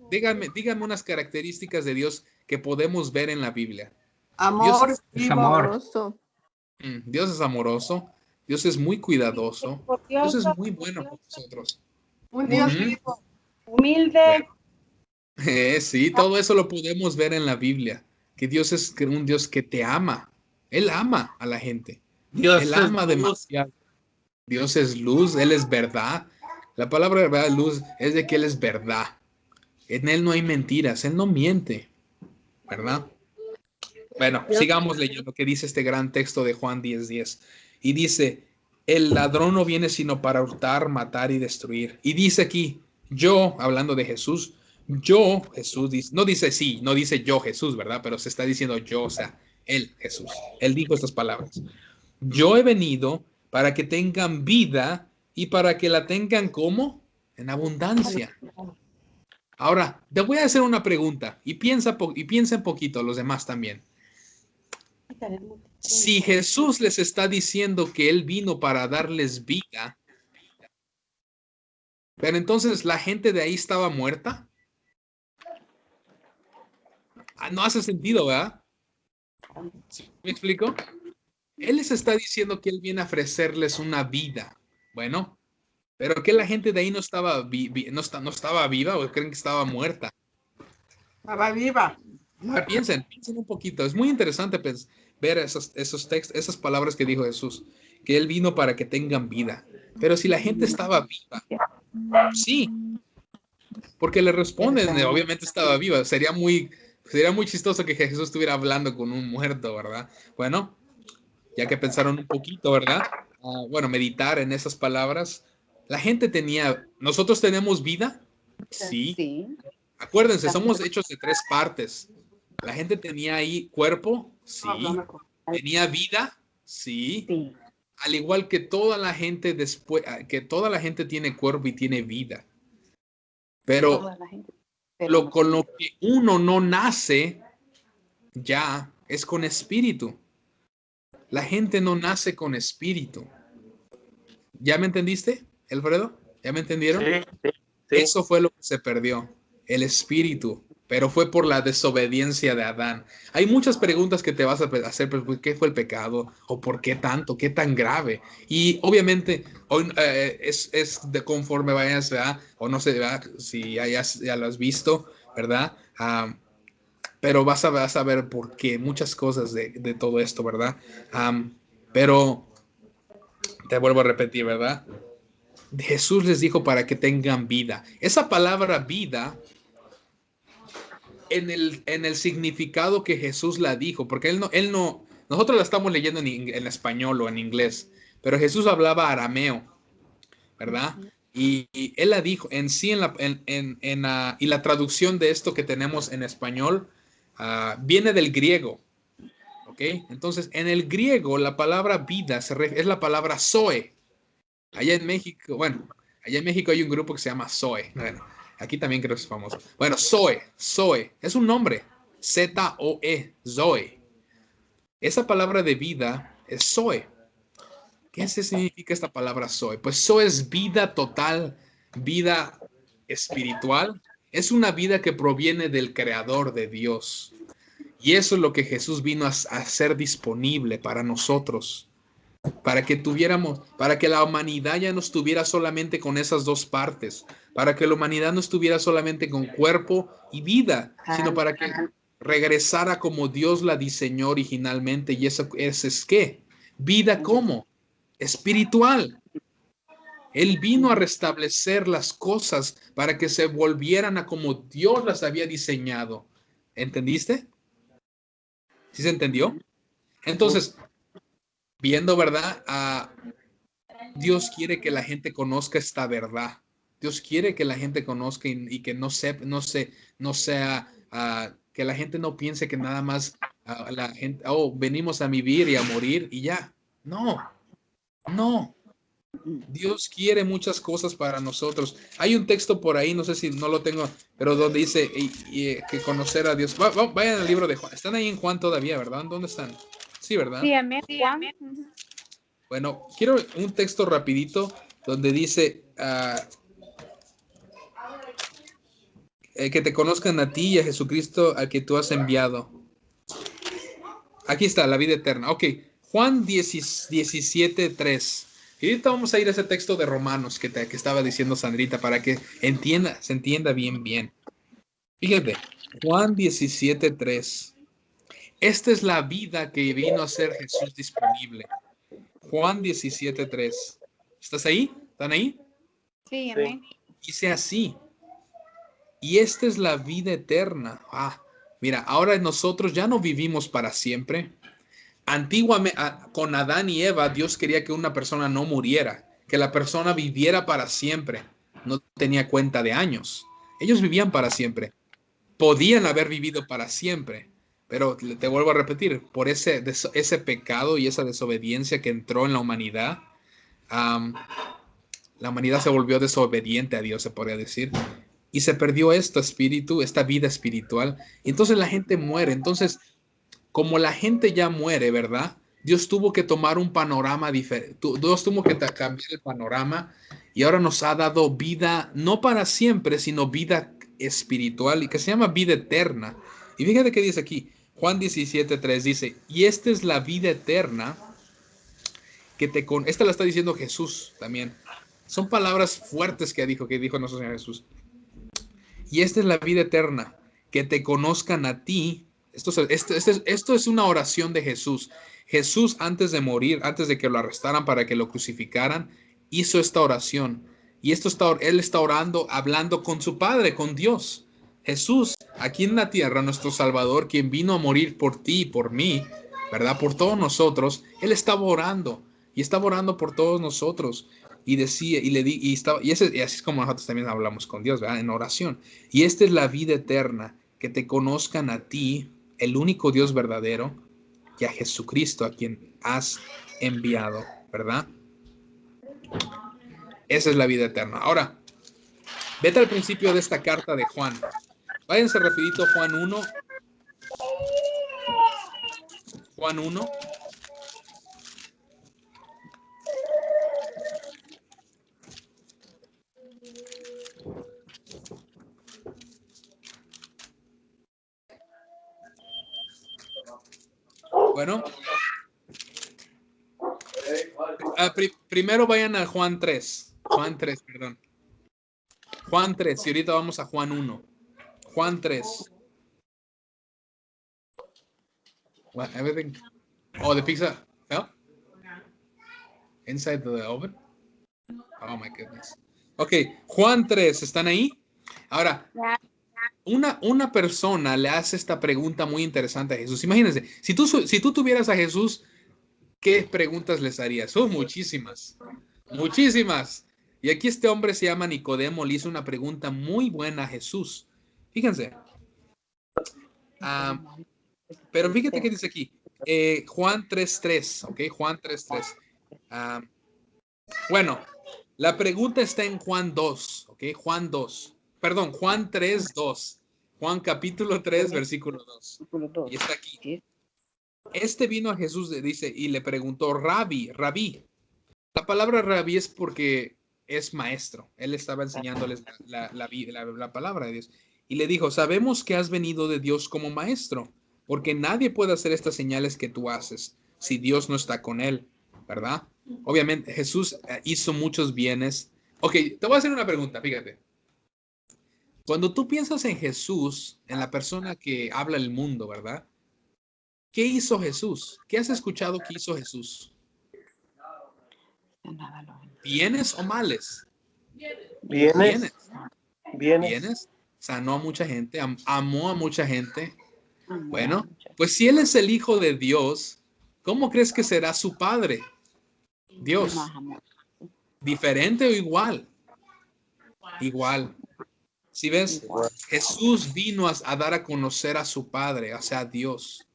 díganme unas características de Dios que podemos ver en la Biblia. Amor. Dios Vivo. Amoroso. Dios es amoroso, Dios es muy cuidadoso, Dios es muy bueno con nosotros. Un Dios Ujú. vivo. Humilde. Sí, todo eso lo podemos ver en la Biblia, que Dios es un Dios que te ama. Él ama a la gente. Dios Él es ama luz. demasiado. Dios es luz, Él es verdad. La palabra de verdad, luz, es de que Él es verdad. En Él no hay mentiras, Él no miente, ¿verdad? Bueno, sigamos leyendo que dice este gran texto de Juan 10:10. Y dice, el ladrón no viene sino para hurtar, matar y destruir. Y dice aquí, yo, hablando de Jesús, yo, Jesús, no dice sí, no dice yo, Jesús, ¿verdad? Pero se está diciendo yo, o sea, él, Jesús. Él dijo estas palabras. Yo he venido para que tengan vida y para que la tengan como en abundancia. Ahora, te voy a hacer una pregunta y piensa un poquito, los demás también. Si Jesús les está diciendo que Él vino para darles vida, pero entonces la gente de ahí estaba muerta, no hace sentido, ¿verdad? ¿Sí me explico? Él les está diciendo que Él viene a ofrecerles una vida. Bueno, pero que la gente de ahí no estaba, no estaba viva o creen que estaba muerta. Estaba viva. Piensen un poquito. Es muy interesante ver esos textos, esas palabras que dijo Jesús, que Él vino para que tengan vida. Pero si la gente estaba viva, sí, porque le responden, obviamente estaba viva. Sería muy chistoso que Jesús estuviera hablando con un muerto, ¿verdad? Bueno, ya que pensaron un poquito, ¿verdad? Bueno, meditar en esas palabras. La gente ¿nosotros tenemos vida? Sí. Sí. Acuérdense, somos hechos de 3 partes. La gente tenía ahí cuerpo, sí. Tenía vida, sí. Sí. Al igual que toda la gente que toda la gente tiene cuerpo y tiene vida. Pero Toda la gente. Pero con lo que uno no nace ya es con espíritu. La gente no nace con espíritu. ¿Ya me entendiste, Alfredo? ¿Ya me entendieron? Sí. Eso fue lo que se perdió, el espíritu, pero fue por la desobediencia de Adán. Hay muchas preguntas que te vas a hacer, pues, ¿qué fue el pecado? ¿O por qué tanto? ¿Qué tan grave? Y obviamente hoy es de conforme vayas, ¿verdad? O no sé, ¿verdad? Si ya lo has visto, ¿verdad? Pero vas a ver por qué, muchas cosas de todo esto, ¿verdad? Pero te vuelvo a repetir, ¿verdad? Jesús les dijo para que tengan vida. Esa palabra vida, en el significado que Jesús la dijo, porque nosotros la estamos leyendo en español o en inglés, pero Jesús hablaba arameo, ¿verdad? Y él la dijo en sí, y la traducción de esto que tenemos en español viene del griego, ¿ok? Entonces, en el griego, la palabra vida es la palabra zoe. Allá en México hay un grupo que se llama Zoe. Bueno, aquí también creo que es famoso. Bueno, Zoe, es un nombre. Zoe, Zoe. Esa palabra de vida es Zoe. ¿Qué significa esta palabra Zoe? Pues Zoe es vida total, vida espiritual. Es una vida que proviene del Creador de Dios. Y eso es lo que Jesús vino a hacer disponible para nosotros, para que para que la humanidad ya no estuviera solamente con esas dos partes, para que la humanidad no estuviera solamente con cuerpo y vida, sino para que regresara como Dios la diseñó originalmente. Y eso es ¿qué? Vida como espiritual. Él vino a restablecer las cosas para que se volvieran a como Dios las había diseñado. ¿Entendiste? ¿Sí se entendió? Entonces, viendo, ¿verdad? Dios quiere que la gente conozca esta verdad. Dios quiere que la gente conozca y que no sea, que la gente no piense que nada más la gente, venimos a vivir y a morir y ya. No, no. Dios quiere muchas cosas para nosotros. Hay un texto por ahí, no sé si no lo tengo, pero donde dice que conocer a Dios. Vayan al libro de Juan. Están ahí en Juan todavía, ¿verdad? ¿Dónde están? Sí, ¿verdad? Sí, amén, Juan. Bueno, quiero un texto rapidito donde dice que te conozcan a ti y a Jesucristo al que tú has enviado. Aquí está, la vida eterna. Ok, Juan 17:3. Y ahorita vamos a ir a ese texto de Romanos que estaba diciendo Sandrita para que se entienda bien. Fíjate, Juan 17:3. Esta es la vida que vino a ser Jesús disponible. Juan 17:3. ¿Estás ahí? ¿Están ahí? Sí, amén. Dice así. Y esta es la vida eterna. Mira, ahora nosotros ya no vivimos para siempre. Antiguamente, con Adán y Eva, Dios quería que una persona no muriera, que la persona viviera para siempre. No tenía cuenta de años. Ellos vivían para siempre. Podían haber vivido para siempre. Pero te vuelvo a repetir, por ese pecado y esa desobediencia que entró en la humanidad, la humanidad se volvió desobediente a Dios, se podría decir. Y se perdió esta vida espiritual. Y entonces la gente muere. Entonces, como la gente ya muere, ¿verdad? Dios tuvo que tomar un panorama diferente. Dios tuvo que cambiar el panorama y ahora nos ha dado vida, no para siempre, sino vida espiritual y que se llama vida eterna. Y fíjate que dice aquí, Juan 17:3 dice, y esta es la vida eterna esta la está diciendo Jesús también. Son palabras fuertes que dijo nuestro Señor Jesús. Y esta es la vida eterna, que te conozcan a ti. Esto es una oración de Jesús. Jesús, antes de morir, antes de que lo arrestaran para que lo crucificaran, hizo esta oración. Y él está orando, hablando con su Padre, con Dios. Jesús, aquí en la tierra, nuestro Salvador, quien vino a morir por ti y por mí, ¿verdad? Por todos nosotros, él estaba orando. Y estaba orando por todos nosotros. Y decía, y así es como nosotros también hablamos con Dios, ¿verdad? En oración. Y esta es la vida eterna, que te conozcan a ti, el único Dios verdadero, y a Jesucristo, a quien has enviado, ¿verdad? Esa es la vida eterna. Ahora, vete al principio de esta carta de Juan. Váyanse rapidito, Juan 1. Juan 1. Bueno, primero vayan a Juan 3. Juan 3, perdón. Juan 3, y ahorita vamos a Juan 1. Juan 3. What, everything? Oh, the pizza fell? Inside the oven? Oh my goodness. Ok, Juan 3, ¿están ahí? Ahora, una persona le hace esta pregunta muy interesante a Jesús. Imagínense, si tú tuvieras a Jesús, ¿qué preguntas les harías? Muchísimas. Muchísimas. Y aquí este hombre se llama Nicodemo, le hizo una pregunta muy buena a Jesús. Fíjense. Pero fíjate que dice aquí. Juan 3:3, ¿ok? Juan 3:3. Bueno, la pregunta está en Juan 2, ¿ok? Juan 2. Perdón, Juan 3:2. Juan capítulo 3, versículo 2. Y está aquí. Este vino a Jesús, dice, y le preguntó, Rabí. La palabra rabí es porque es maestro. Él estaba enseñándoles la palabra de Dios. Y le dijo, sabemos que has venido de Dios como maestro, porque nadie puede hacer estas señales que tú haces si Dios no está con él, ¿verdad? Obviamente Jesús hizo muchos bienes. Ok, te voy a hacer una pregunta, fíjate. Cuando tú piensas en Jesús, en la persona que habla el mundo, ¿verdad? ¿Qué hizo Jesús? ¿Qué has escuchado que hizo Jesús? ¿Bienes o males? Bienes, Bienes. bienes. Bienes. Sanó a mucha gente, amó a mucha gente. Bueno, pues si Él es el Hijo de Dios, ¿cómo crees que será su Padre? Dios. ¿Diferente o igual? Igual. Si ves, Jesús vino a dar a conocer a su Padre, o sea, a Dios.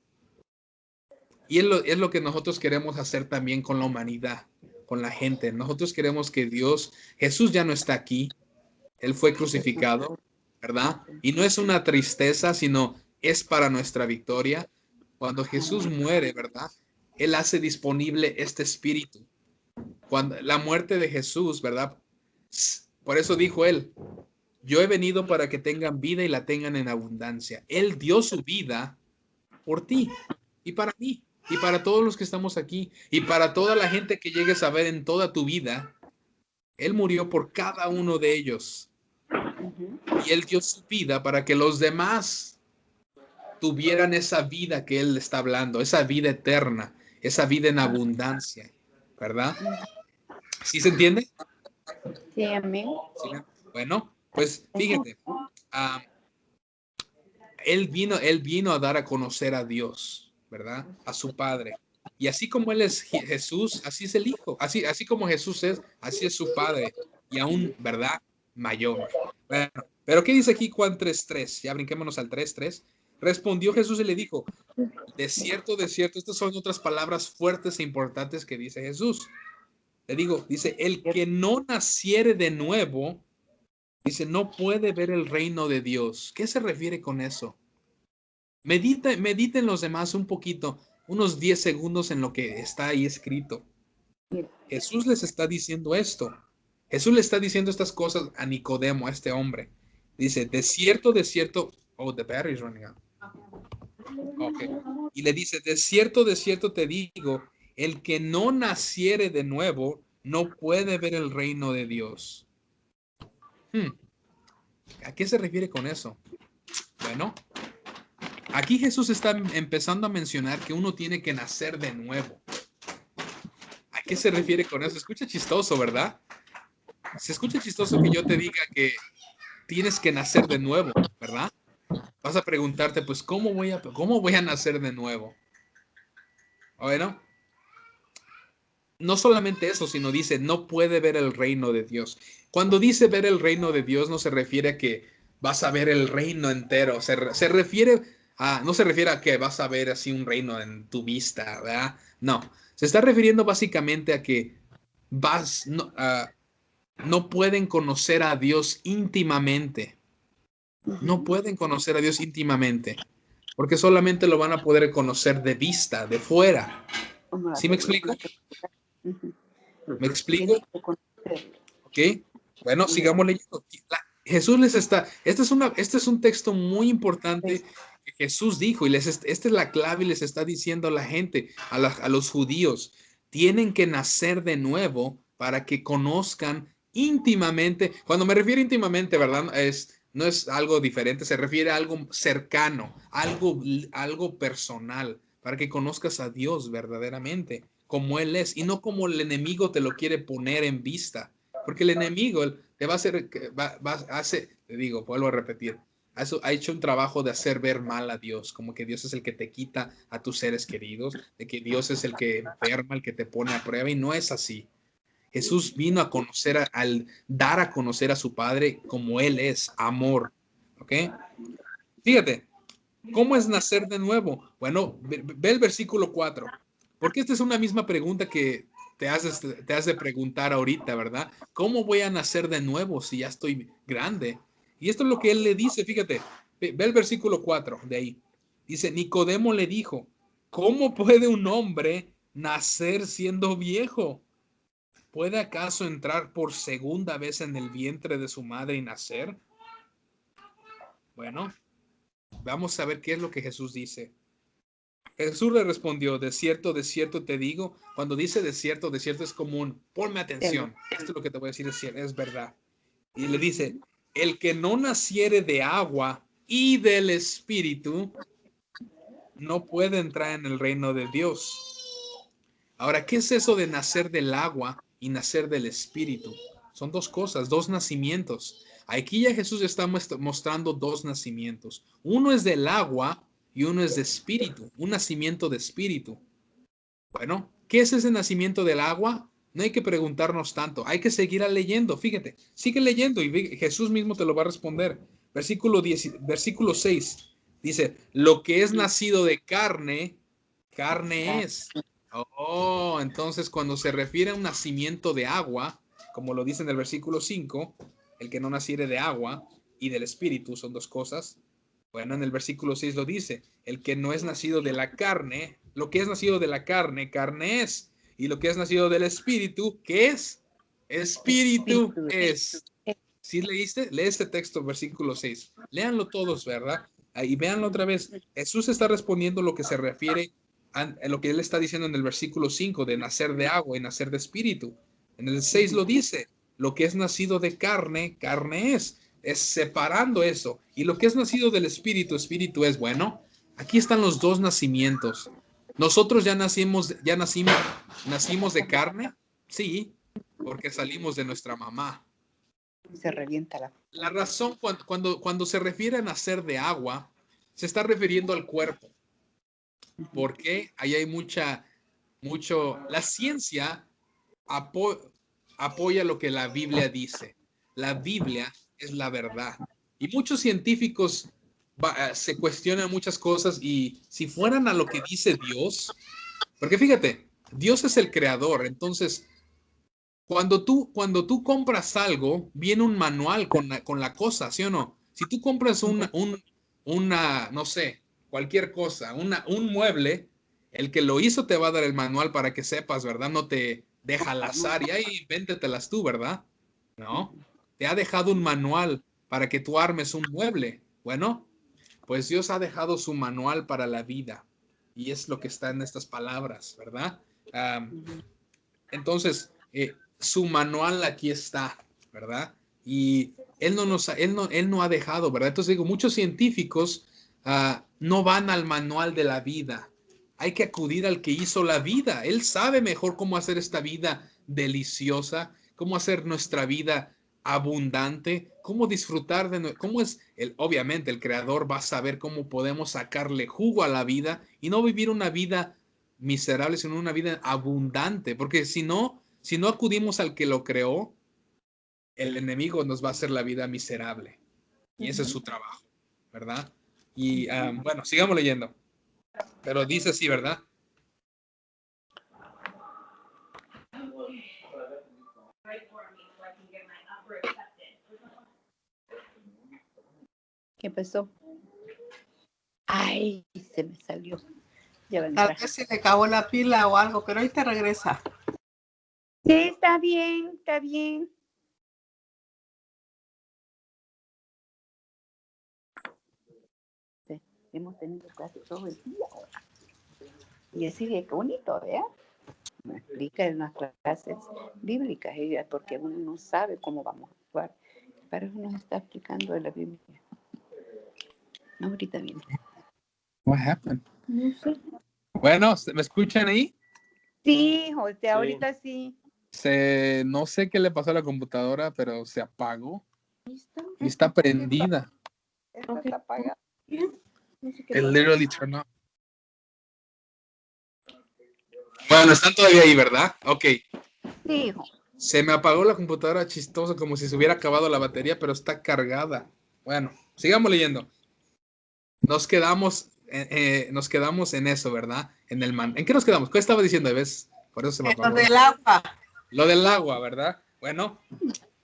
Y es lo que nosotros queremos hacer también con la humanidad, con la gente. Nosotros queremos que Dios, Jesús ya no está aquí, Él fue crucificado, ¿verdad? Y no es una tristeza, sino es para nuestra victoria. Cuando Jesús muere, ¿verdad? Él hace disponible este espíritu. Cuando la muerte de Jesús, ¿verdad? Por eso dijo Él, yo he venido para que tengan vida y la tengan en abundancia. Él dio su vida por ti y para mí y para todos los que estamos aquí y para toda la gente que llegues a ver en toda tu vida. Él murió por cada uno de ellos y Él dio su vida para que los demás tuvieran esa vida que Él está hablando, esa vida eterna, esa vida en abundancia, ¿verdad? ¿Sí se entiende? Sí, amén. ¿Sí? Bueno, pues fíjate, Él vino a dar a conocer a Dios, ¿verdad? A su Padre. Y así como Él es Jesús, así es el Hijo. Así como Jesús es, así es su Padre. Y aún, ¿verdad? Mayor. Bueno, pero ¿qué dice aquí Juan 3:3? Ya brinquémonos al 3:3. Respondió Jesús y le dijo, de cierto, estas son otras palabras fuertes e importantes que dice Jesús. Le digo, dice, el que no naciere de nuevo, dice, no puede ver el reino de Dios. ¿Qué se refiere con eso? Mediten los demás un poquito, unos 10 segundos en lo que está ahí escrito. Jesús les está diciendo esto. Jesús le está diciendo estas cosas a Nicodemo, a este hombre. Dice, de cierto, oh, the battery's running out. Okay. Y le dice, de cierto te digo, el que no naciere de nuevo no puede ver el reino de Dios. ¿A qué se refiere con eso? Bueno, aquí Jesús está empezando a mencionar que uno tiene que nacer de nuevo. ¿A qué se refiere con eso? Se escucha chistoso, ¿verdad? Se escucha chistoso que yo te diga que tienes que nacer de nuevo, ¿verdad? Vas a preguntarte, pues, ¿cómo voy a nacer de nuevo? Bueno, no solamente eso, sino dice, no puede ver el reino de Dios. Cuando dice ver el reino de Dios, no se refiere a que vas a ver el reino entero. Se refiere no se refiere a que vas a ver así un reino en tu vista, ¿verdad? No, se está refiriendo básicamente a que no pueden conocer a Dios íntimamente. No pueden conocer a Dios íntimamente, porque solamente lo van a poder conocer de vista, de fuera. ¿Sí me explico? ¿Me explico? ¿Ok? Bueno, sigamos leyendo. Jesús este es un texto muy importante que Jesús dijo, y esta es la clave, y les está diciendo a la gente, a los judíos, tienen que nacer de nuevo para que conozcan íntimamente. Cuando me refiero íntimamente, ¿verdad? No es algo diferente, se refiere a algo cercano, algo personal, para que conozcas a Dios verdaderamente, como Él es, y no como el enemigo te lo quiere poner en vista. Porque el enemigo te va a hacer, te digo, vuelvo a repetir, ha hecho un trabajo de hacer ver mal a Dios, como que Dios es el que te quita a tus seres queridos, de que Dios es el que enferma, el que te pone a prueba, y no es así. Jesús vino a conocer, al dar a conocer a su Padre como Él es, amor. ¿Ok? Fíjate, ¿cómo es nacer de nuevo? Bueno, ve el versículo 4, porque esta es una misma pregunta que te has de preguntar ahorita, ¿verdad? ¿Cómo voy a nacer de nuevo si ya estoy grande? Y esto es lo que él le dice, fíjate, ve el versículo 4 de ahí. Dice, Nicodemo le dijo, ¿cómo puede un hombre nacer siendo viejo? ¿Puede acaso entrar por segunda vez en el vientre de su madre y nacer? Bueno, vamos a ver qué es lo que Jesús dice. Jesús le respondió, de cierto te digo. Cuando dice de cierto es común. Ponme atención. Esto es lo que te voy a decir, es verdad. Y le dice, el que no naciere de agua y del Espíritu no puede entrar en el reino de Dios. Ahora, ¿qué es eso de nacer del agua y nacer del Espíritu? Son dos cosas, dos nacimientos. Aquí ya Jesús está mostrando dos nacimientos. Uno es del agua y uno es de espíritu, un nacimiento de espíritu. Bueno, ¿qué es ese nacimiento del agua? No hay que preguntarnos tanto, hay que seguir leyendo. Fíjate, sigue leyendo y Jesús mismo te lo va a responder. Versículo 6 dice, lo que es nacido de carne, carne es. Oh, entonces cuando se refiere a un nacimiento de agua, como lo dice en el versículo 5, el que no naciere de agua y del espíritu son dos cosas. Bueno, en el versículo 6 lo dice, el que no es nacido de la carne, lo que es nacido de la carne, carne es. Y lo que es nacido del espíritu, ¿qué es? Espíritu es. ¿Sí leíste? Lee este texto, versículo 6. Léanlo todos, ¿verdad? Y véanlo otra vez. Jesús está respondiendo lo que se refiere a lo que él está diciendo en el versículo 5, de nacer de agua y nacer de espíritu. En el 6 lo dice, lo que es nacido de carne, carne es. Es separando eso. Y lo que es nacido del espíritu, espíritu es. Bueno, aquí están los dos nacimientos. Nosotros ya nacimos de carne, sí, porque salimos de nuestra mamá. Se revienta la razón cuando se refiere a nacer de agua, se está refiriendo al cuerpo. Porque ahí hay la ciencia apoya lo que la Biblia dice. La Biblia es la verdad. Y muchos científicos se cuestionan muchas cosas y si fueran a lo que dice Dios, porque fíjate, Dios es el creador, entonces cuando tú compras algo, viene un manual con la cosa, ¿sí o no? Si tú compras una, no sé, cualquier cosa, un mueble, el que lo hizo te va a dar el manual para que sepas, ¿verdad? No te deja al azar y ahí véntetelas tú, ¿verdad? No, te ha dejado un manual para que tú armes un mueble. Bueno, pues Dios ha dejado su manual para la vida y es lo que está en estas palabras, ¿verdad? Entonces, su manual aquí está, ¿verdad? Y él no ha dejado, ¿verdad? Entonces digo, muchos científicos no van al manual de la vida. Hay que acudir al que hizo la vida. Él sabe mejor cómo hacer esta vida deliciosa, cómo hacer nuestra vida abundante, cómo disfrutar cómo es, obviamente el creador va a saber cómo podemos sacarle jugo a la vida y no vivir una vida miserable, sino una vida abundante, porque si no acudimos al que lo creó, el enemigo nos va a hacer la vida miserable. Y ese es su trabajo, ¿verdad? Y bueno, sigamos leyendo. Pero dice así, ¿verdad? ¿Qué pasó? Ay, se me salió. Tal vez se le acabó la pila o algo, pero ahí te regresa. Sí, está bien, está bien. Sí, hemos tenido clases todo el día ahora. Y así de qué bonito, ¿verdad? Me explica en las clases bíblicas, ella, porque uno no sabe cómo vamos a actuar. Para eso nos está explicando de la Biblia. No, ahorita viene. What happened? No sé. Bueno, ¿me escuchan ahí? Sí, José, ahorita sí. No sé qué le pasó a la computadora, pero se apagó. Y está prendida. Esta está apagada. No sé qué It pasa. literally turned off. Bueno, están todavía ahí, ¿verdad? Ok. Sí, hijo. Se me apagó la computadora chistoso, como si se hubiera acabado la batería, pero está cargada. Bueno, sigamos leyendo. Nos quedamos en eso, ¿verdad? ¿En qué nos quedamos? ¿Qué estaba diciendo, Eves? Por eso se me apagó. Lo del agua. Lo del agua, ¿verdad? Bueno,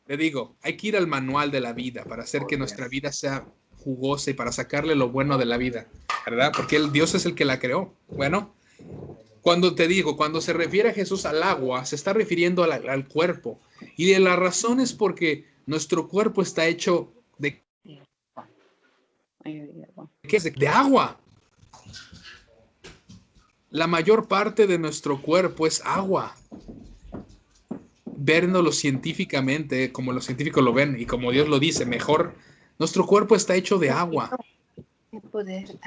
te digo, hay que ir al manual de la vida para hacer que nuestra vida sea jugosa y para sacarle lo bueno de la vida, ¿verdad? Porque Dios es el que la creó. Bueno, cuando se refiere a Jesús al agua, se está refiriendo al cuerpo. Y la razón es porque nuestro cuerpo está hecho ¿de qué es? De agua. la mayor parte de nuestro cuerpo es agua. Vernoslo científicamente, como los científicos lo ven y como Dios lo dice, mejor, nuestro cuerpo está hecho de agua. Poder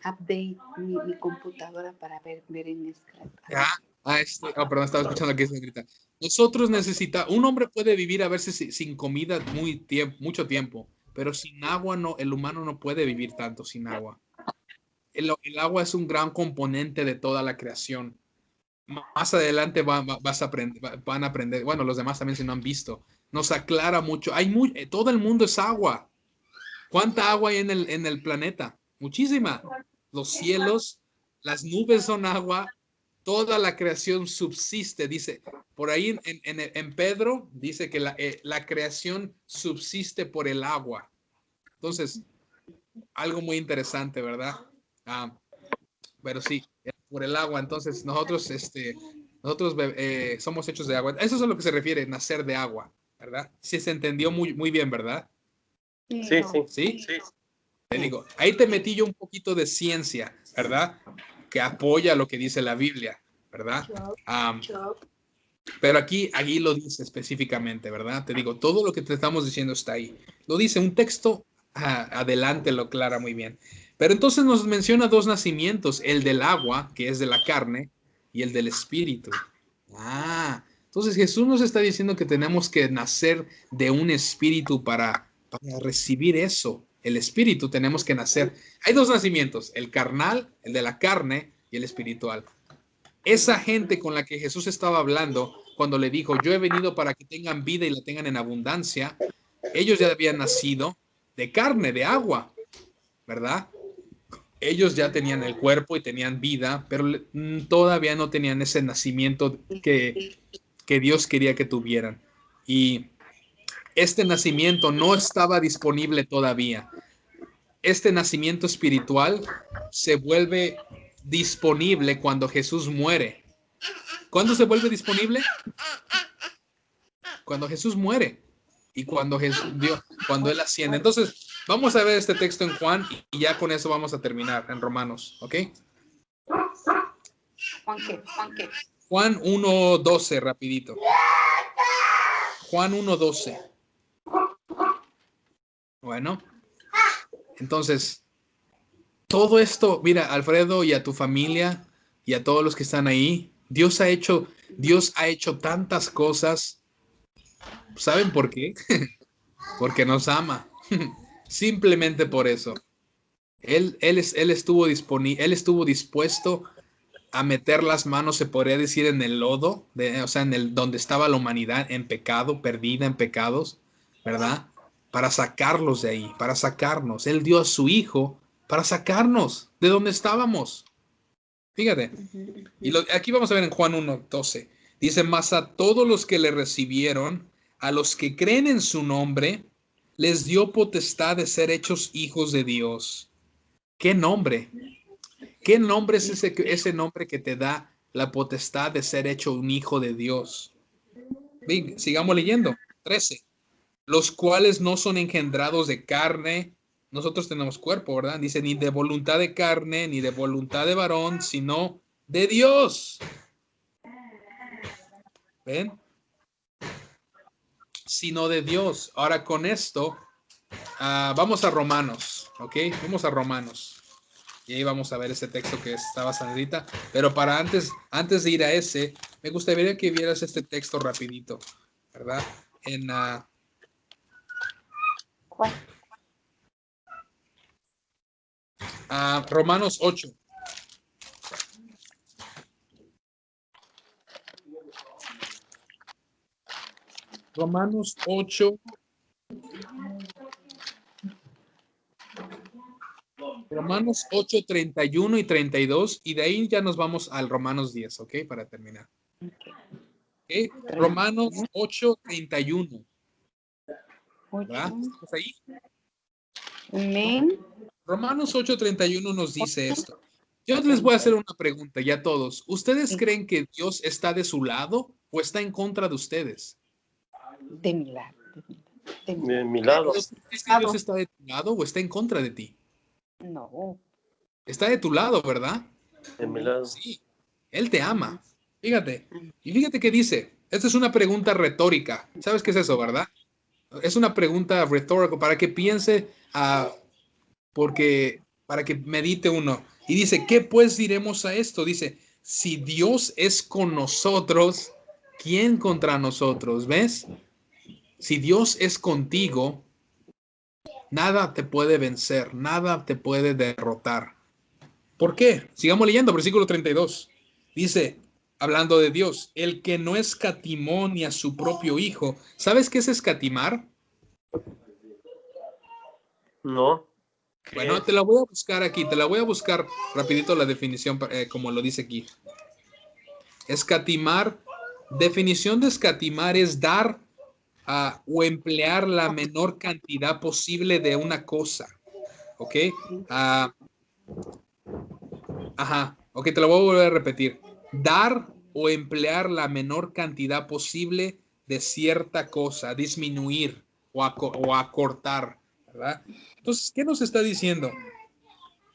update mi computadora para ver en Scrap. Perdón, estaba escuchando aquí esa grita. Nosotros necesitamos, un hombre puede vivir a veces sin comida mucho tiempo, pero sin agua no, el humano no puede vivir tanto sin agua. El agua es un gran componente de toda la creación. Más adelante van a aprender, bueno, los demás también si no han visto, nos aclara mucho. Todo el mundo es agua. ¿Cuánta agua hay en el planeta? Muchísima. Los cielos, las nubes son agua, toda la creación subsiste, dice, por ahí en Pedro, dice que la creación subsiste por el agua. Entonces, algo muy interesante, ¿verdad? Pero sí, por el agua. Entonces, nosotros somos hechos de agua. Eso es a lo que se refiere, nacer de agua, ¿verdad? Sí se entendió muy, muy bien, ¿verdad? Sí. ¿Sí? Te digo, ahí te metí yo un poquito de ciencia, ¿verdad? Que apoya lo que dice la Biblia, ¿verdad? Pero aquí lo dice específicamente, ¿verdad? Te digo, todo lo que te estamos diciendo está ahí. Lo dice un texto, adelante lo aclara muy bien. Pero entonces nos menciona dos nacimientos, el del agua, que es de la carne, y el del espíritu. Entonces Jesús nos está diciendo que tenemos que nacer de un espíritu para recibir eso. El espíritu tenemos que nacer. Hay dos nacimientos, el carnal, el de la carne, y el espiritual. Esa gente con la que Jesús estaba hablando, cuando le dijo, yo he venido para que tengan vida y la tengan en abundancia, ellos ya habían nacido de carne, de agua, ¿verdad? Ellos ya tenían el cuerpo y tenían vida, pero todavía no tenían ese nacimiento que Dios quería que tuvieran. Y este nacimiento no estaba disponible todavía. Este nacimiento espiritual se vuelve disponible cuando Jesús muere. ¿Cuándo se vuelve disponible? Cuando Jesús muere y cuando Él asciende. Entonces, vamos a ver este texto en Juan y ya con eso vamos a terminar en Romanos, ¿ok? Juan 1:12, rapidito. Juan 1:12. Bueno, entonces, todo esto, mira, Alfredo, y a tu familia y a todos los que están ahí, Dios ha hecho tantas cosas. ¿Saben por qué? Porque nos ama. Simplemente por eso. Él estuvo dispuesto a meter las manos, se podría decir, en el lodo, o sea, donde estaba la humanidad en pecado, perdida en pecados, ¿verdad? Para sacarlos de ahí, para sacarnos. Él dio a su hijo para sacarnos de donde estábamos. Fíjate. Y aquí vamos a ver en Juan 1:12. Dice, mas a todos los que le recibieron, a los que creen en su nombre, les dio potestad de ser hechos hijos de Dios. ¿Qué nombre? ¿Qué nombre es ese nombre que te da la potestad de ser hecho un hijo de Dios? Bien, sigamos leyendo. 13. Los cuales no son engendrados de carne. Nosotros tenemos cuerpo, ¿verdad? Dice, ni de voluntad de carne, ni de voluntad de varón, sino de Dios. ¿Ven? Sino de Dios. Ahora con esto, vamos a Romanos, ¿ok? Vamos a Romanos. Y ahí vamos a ver ese texto que estaba sangrita. Pero para antes de ir a ese, me gustaría que vieras este texto rapidito, ¿verdad? En Romanos 8. Romanos 8. Romanos 8, 31 y 32. Y de ahí ya nos vamos al Romanos 10, ¿ok? Para terminar. ¿Okay? Romanos 8, 31. ¿Verdad? ¿Estamos ahí? Amén. Romanos 8:31 nos dice esto. Yo les voy a hacer una pregunta ya todos. ¿Ustedes creen que Dios está de su lado o está en contra de ustedes? De mi lado. De mi lado. ¿Es que Dios está de tu lado o está en contra de ti? No. Está de tu lado, ¿verdad? De mi lado. Sí. Él te ama. Fíjate. Y fíjate que dice, esta es una pregunta retórica. ¿Sabes qué es eso, verdad? Es una pregunta retórica para que piense, para que medite uno. Y dice, ¿qué pues diremos a esto? Dice, si Dios es con nosotros, ¿quién contra nosotros? ¿Ves? Si Dios es contigo, nada te puede vencer, nada te puede derrotar. ¿Por qué? Sigamos leyendo, versículo 32. Dice, hablando de Dios, el que no escatimó ni a su propio hijo. ¿Sabes qué es escatimar? No. Bueno, te la voy a buscar aquí, te la voy a buscar rapidito la definición, como lo dice aquí. Escatimar, definición de escatimar es dar o emplear la menor cantidad posible de una cosa. ¿Ok? Ajá, ok, te lo voy a volver a repetir. Dar o emplear la menor cantidad posible de cierta cosa, disminuir o acortar, ¿verdad? Entonces, ¿qué nos está diciendo?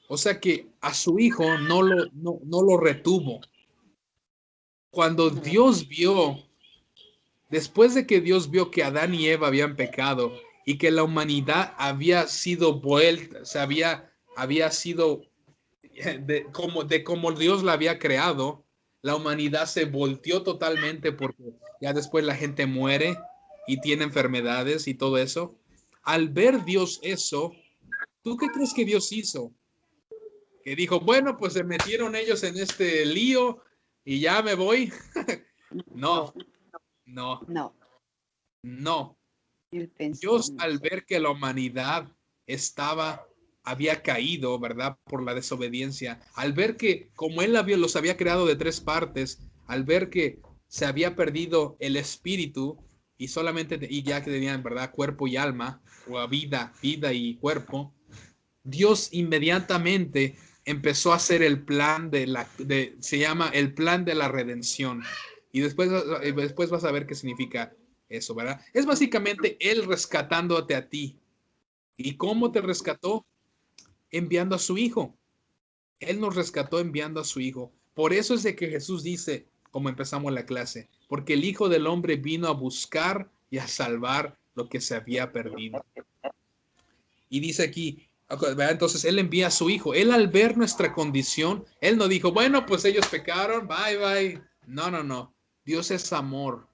O sea que a su hijo no lo retuvo. Cuando Dios vio, después de que Dios vio que Adán y Eva habían pecado y que la humanidad había sido vuelta, había sido de como Dios la había creado, la humanidad se volteó totalmente porque ya después la gente muere y tiene enfermedades y todo eso. Al ver Dios eso, ¿tú qué crees que Dios hizo? Que dijo, bueno, pues se metieron ellos en este lío y ya me voy. No, no, No, no. él pensó Dios, en al nosotros. ver que la humanidad había caído, ¿verdad? Por la desobediencia, al ver que como él los había creado de tres partes, al ver que se había perdido el espíritu y y ya que tenían, ¿verdad? Cuerpo y alma, o vida y cuerpo, Dios inmediatamente empezó a hacer el plan se llama el plan de la redención. Y después vas a ver qué significa eso, ¿verdad? Es básicamente Él rescatándote a ti. ¿Y cómo te rescató? Enviando a su Hijo. Él nos rescató enviando a su Hijo. Por eso es de que Jesús dice, como empezamos la clase, porque el Hijo del Hombre vino a buscar y a salvar lo que se había perdido. Y dice aquí, entonces Él envía a su Hijo. Él al ver nuestra condición, Él no dijo, bueno, pues ellos pecaron, bye, bye. No, no, no. Dios es amor.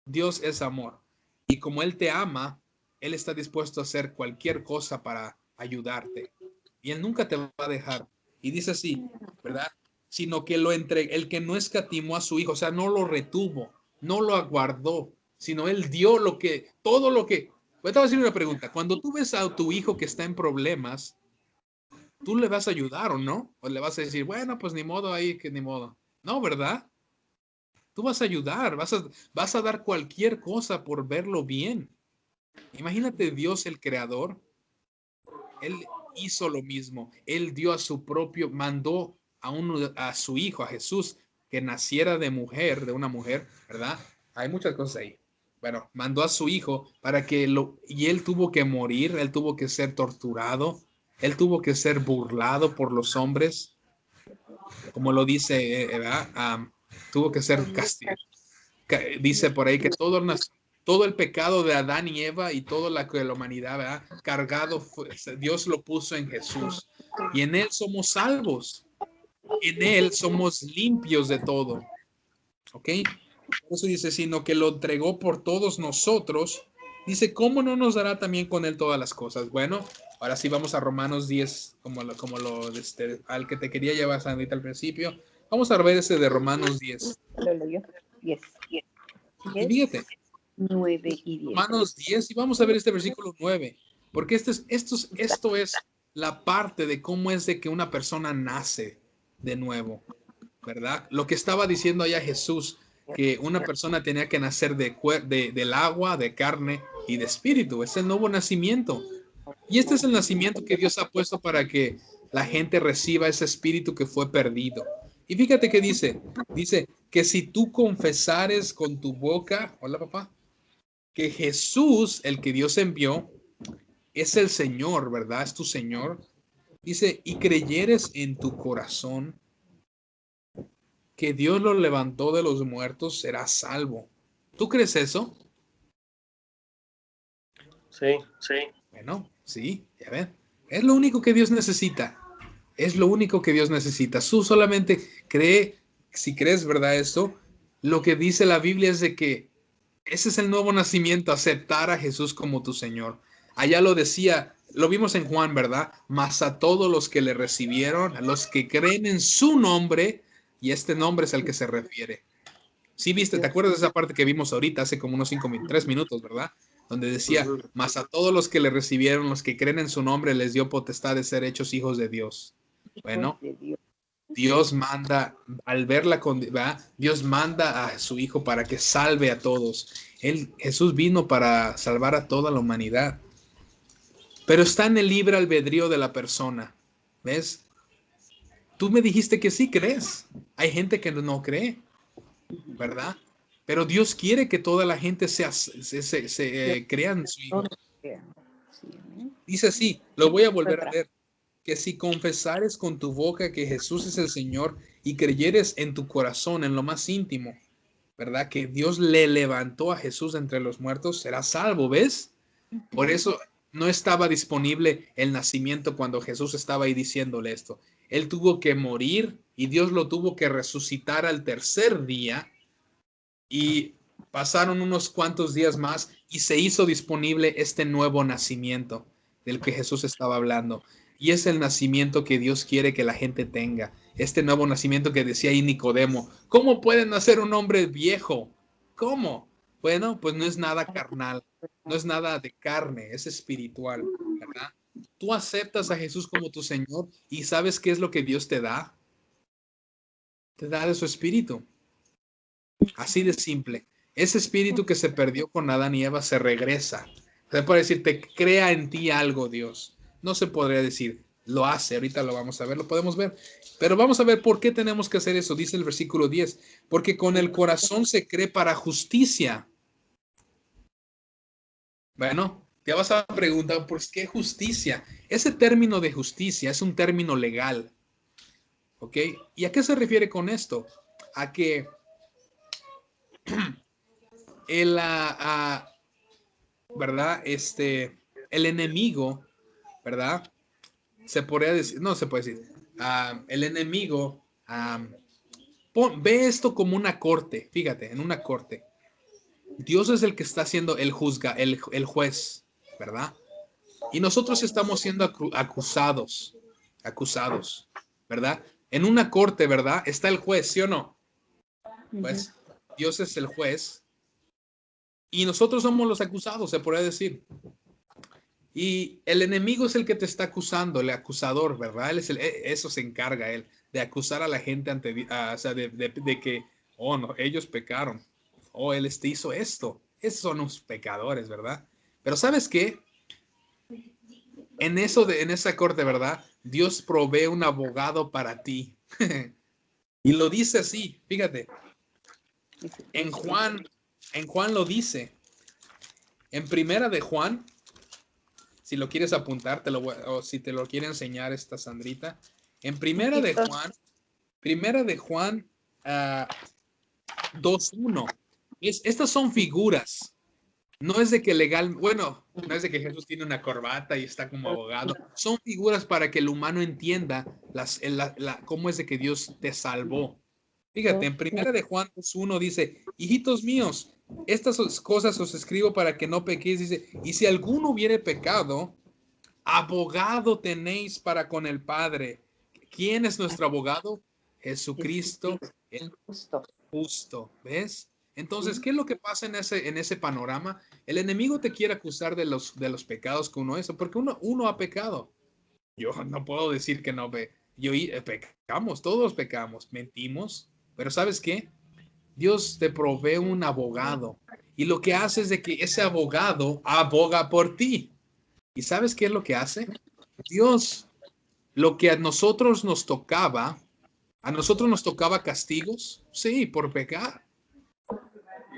Dios es amor. Y como Él te ama, Él está dispuesto a hacer cualquier cosa para ayudarte. Y Él nunca te va a dejar. Y dice así, ¿verdad? Sino que el que no escatimó a su Hijo, o sea, no lo retuvo, no lo aguardó, sino Él dio todo lo que... Voy a decir una pregunta. Cuando tú ves a tu hijo que está en problemas, ¿tú le vas a ayudar o no? ¿O le vas a decir, bueno, pues ni modo ahí, que ni modo? No, ¿verdad? Tú vas a ayudar, vas a dar cualquier cosa por verlo bien. Imagínate Dios el creador. Él hizo lo mismo. Él dio mandó a su hijo, a Jesús, que naciera de una mujer, ¿verdad? Hay muchas cosas ahí. Bueno, mandó a su hijo y él tuvo que morir, él tuvo que ser torturado, él tuvo que ser burlado por los hombres, como lo dice, ¿verdad? Tuvo que ser castigado. Dice por ahí que todo el pecado de Adán y Eva y toda la humanidad, ¿verdad? Cargado, Dios lo puso en Jesús. Y en Él somos salvos. En Él somos limpios de todo. ¿Ok? Por eso dice, sino que lo entregó por todos nosotros. Dice, ¿cómo no nos dará también con Él todas las cosas? Bueno, ahora sí vamos a Romanos 10, al que te quería llevar, Sandrita, al principio. Vamos a ver ese de Romanos 10. Lo leyó. 10. Y fíjate. 9 y 10. Romanos 10 y vamos a ver este versículo 9, porque esto es la parte de cómo es de que una persona nace de nuevo, ¿verdad? Lo que estaba diciendo allá Jesús, que una persona tenía que nacer del agua, de carne y de espíritu, es el nuevo nacimiento. Y este es el nacimiento que Dios ha puesto para que la gente reciba ese espíritu que fue perdido. Y fíjate que dice que si tú confesares con tu boca, hola papá, que Jesús, el que Dios envió, es el Señor, ¿verdad? Es tu Señor. Dice, y creyeres en tu corazón que Dios lo levantó de los muertos, será salvo. ¿Tú crees eso? Sí. Bueno, sí, ya ven. Es lo único que Dios necesita. Es lo único que Dios necesita. Tú solamente cree, si crees, ¿verdad? Esto, lo que dice la Biblia es de que ese es el nuevo nacimiento, aceptar a Jesús como tu Señor. Allá lo decía, lo vimos en Juan, ¿verdad? Mas a todos los que le recibieron, a los que creen en su nombre, y este nombre es al que se refiere. Sí, viste, ¿te acuerdas de esa parte que vimos ahorita, hace como unos 3 minutos, ¿verdad? Donde decía, mas a todos los que le recibieron, los que creen en su nombre, les dio potestad de ser hechos hijos de Dios. Bueno, Dios manda, al verla con, ¿verdad? Dios manda a su Hijo para que salve a todos. Jesús vino para salvar a toda la humanidad. Pero está en el libre albedrío de la persona. ¿Ves? Tú me dijiste que sí crees. Hay gente que no cree, ¿verdad? Pero Dios quiere que toda la gente crea en su Hijo. Dice así, lo voy a volver a leer. Que si confesares con tu boca que Jesús es el Señor y creyeres en tu corazón, en lo más íntimo, ¿verdad? Que Dios le levantó a Jesús entre los muertos, serás salvo, ¿ves? Por eso no estaba disponible el nacimiento cuando Jesús estaba ahí diciéndole esto. Él tuvo que morir y Dios lo tuvo que resucitar al tercer día y pasaron unos cuantos días más y se hizo disponible este nuevo nacimiento del que Jesús estaba hablando. Y es el nacimiento que Dios quiere que la gente tenga. Este nuevo nacimiento que decía ahí Nicodemo. ¿Cómo puede nacer un hombre viejo? ¿Cómo? Bueno, pues no es nada carnal, no es nada de carne, es espiritual, ¿verdad? Tú aceptas a Jesús como tu Señor y ¿sabes qué es lo que Dios te da? Te da de su espíritu. Así de simple. Ese espíritu que se perdió con Adán y Eva se regresa. Se puede decir, te crea en ti algo, Dios. No se podría decir, lo hace. Ahorita lo vamos a ver, lo podemos ver. Pero vamos a ver por qué tenemos que hacer eso. Dice el versículo 10. Porque con el corazón se cree para justicia. Bueno, te vas a preguntar, ¿por qué justicia? Ese término de justicia es un término legal. ¿Ok? ¿Y a qué se refiere con esto? A que el, ¿verdad? El enemigo, ¿verdad? Se podría decir, no se puede decir, el enemigo ve esto como una corte, fíjate, en una corte. Dios es el que está siendo el juez, ¿verdad? Y nosotros estamos siendo acusados, ¿verdad? En una corte, ¿verdad? Está el juez, ¿sí o no? Pues Dios es el juez y nosotros somos los acusados, se podría decir. Y el enemigo es el que te está acusando, el acusador, ¿verdad? Eso se encarga él, de acusar a la gente o sea, de que, oh, no, ellos pecaron, oh, él hizo esto. Esos son los pecadores, ¿verdad? Pero ¿sabes qué? En esa corte, ¿verdad? Dios provee un abogado para ti. Y lo dice así, fíjate. En Juan lo dice. En primera de Juan, si lo quieres apuntar, o si te lo quiere enseñar esta Sandrita. En primera de Juan 2:1. Estas son figuras. No es de que no es de que Jesús tiene una corbata y está como abogado. Son figuras para que el humano entienda cómo es de que Dios te salvó. Fíjate, en primera de Juan 2:1 dice, hijitos míos, estas cosas os escribo para que no pequéis. Dice, y si alguno hubiere pecado, abogado tenéis para con el Padre. ¿Quién es nuestro abogado? Jesucristo, el justo. ¿Ves? Entonces, ¿qué es lo que pasa en ese panorama? El enemigo te quiere acusar de los pecados que uno es, porque uno ha pecado. Yo no puedo decir que no pecamos, todos pecamos, mentimos, pero ¿sabes qué? Dios te provee un abogado y lo que hace es de que ese abogado aboga por ti. ¿Y sabes qué es lo que hace? Dios, lo que a nosotros nos tocaba castigos, sí, por pecar.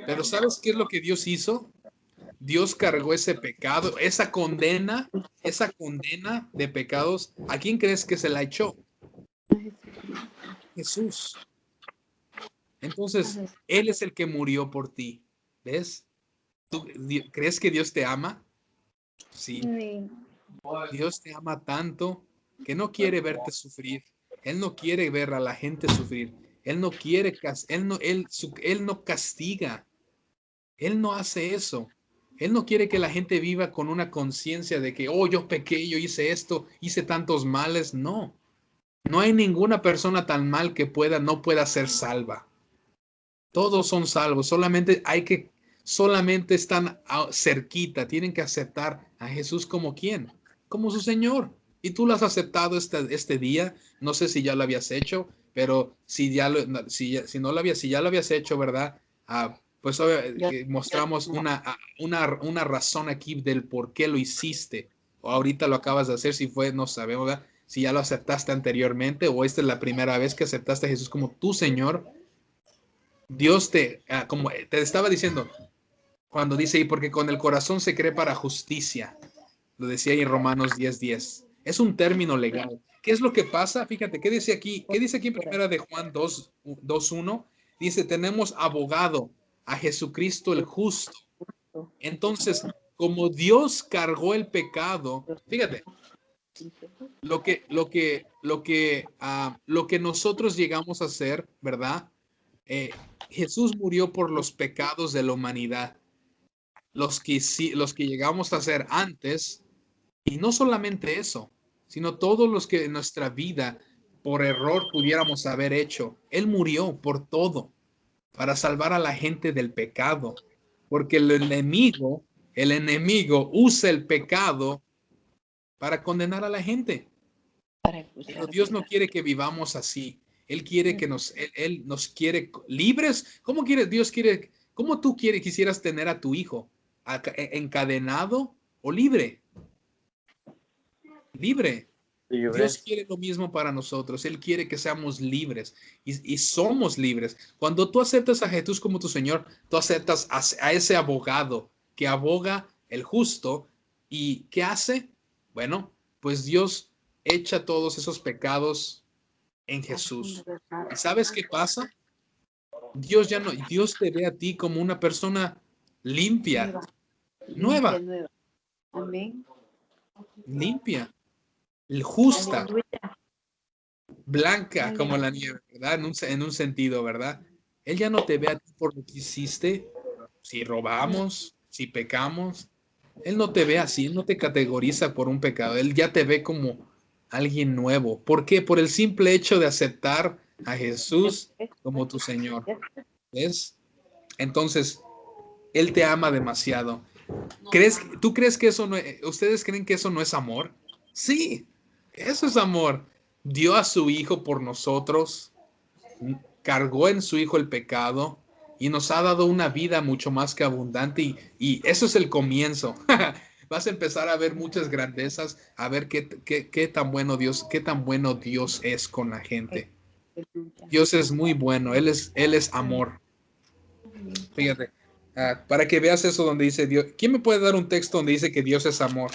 Pero ¿sabes qué es lo que Dios hizo? Dios cargó ese pecado, esa condena de pecados. ¿A quién crees que se la echó? Jesús. Entonces, Él es el que murió por ti. ¿Ves? ¿Tú crees que Dios te ama? Sí. Dios te ama tanto que no quiere verte sufrir. Él no quiere ver a la gente sufrir. Él no quiere, él no castiga. Él no hace eso. Él no quiere que la gente viva con una conciencia de que, oh, yo pequé, yo hice esto, hice tantos males. No. No hay ninguna persona tan mal que no pueda ser salva. Todos son salvos. Solamente están cerquita. Tienen que aceptar a Jesús como quién, como su Señor. Y tú lo has aceptado este día. No sé si ya lo habías hecho, pero si ya lo habías hecho, ¿verdad? Pues mostramos una razón aquí del por qué lo hiciste. O ahorita lo acabas de hacer, si fue, no sabemos, ¿verdad? Si ya lo aceptaste anteriormente o esta es la primera vez que aceptaste a Jesús como tu Señor. Dios como te estaba diciendo, cuando dice, y porque con el corazón se cree para justicia, lo decía ahí en Romanos 10:10. Es un término legal. ¿Qué es lo que pasa? Fíjate, ¿qué dice aquí? ¿Qué dice aquí en primera de Juan 2:1? Dice, tenemos abogado a Jesucristo el justo. Entonces, como Dios cargó el pecado, fíjate, lo que nosotros llegamos a hacer, ¿verdad? Jesús murió por los pecados de la humanidad, los que llegamos a hacer antes, y no solamente eso, sino todos los que en nuestra vida por error pudiéramos haber hecho. Él murió por todo, para salvar a la gente del pecado, porque el enemigo usa el pecado para condenar a la gente. Pero Dios no quiere que vivamos así. Él quiere que Él nos quiere libres. ¿Cómo tú quisieras tener a tu hijo? ¿Encadenado o libre? Libre. Dios quiere lo mismo para nosotros. Él quiere que seamos libres y somos libres. Cuando tú aceptas a Jesús como tu Señor, tú aceptas a ese abogado que aboga el justo. ¿Y qué hace? Bueno, pues Dios echa todos esos pecados en Jesús. ¿Y sabes qué pasa? Dios te ve a ti como una persona limpia, nueva, amén, limpia, justa, blanca como la nieve, ¿verdad? En un sentido, ¿verdad? Él ya no te ve a ti por lo que hiciste, si robamos, si pecamos. Él no te ve así, él no te categoriza por un pecado, él ya te ve como alguien nuevo. ¿Por qué? Por el simple hecho de aceptar a Jesús como tu Señor. ¿Ves? Entonces, Él te ama demasiado. ¿Tú crees que ustedes creen que eso no es amor? Sí, eso es amor. Dio a su Hijo por nosotros, cargó en su Hijo el pecado y nos ha dado una vida mucho más que abundante y eso es el comienzo. Vas a empezar a ver muchas grandezas, a ver qué tan bueno Dios es con la gente. Dios es muy bueno, Él es amor. Fíjate, para que veas eso donde dice Dios. ¿Quién me puede dar un texto donde dice que Dios es amor?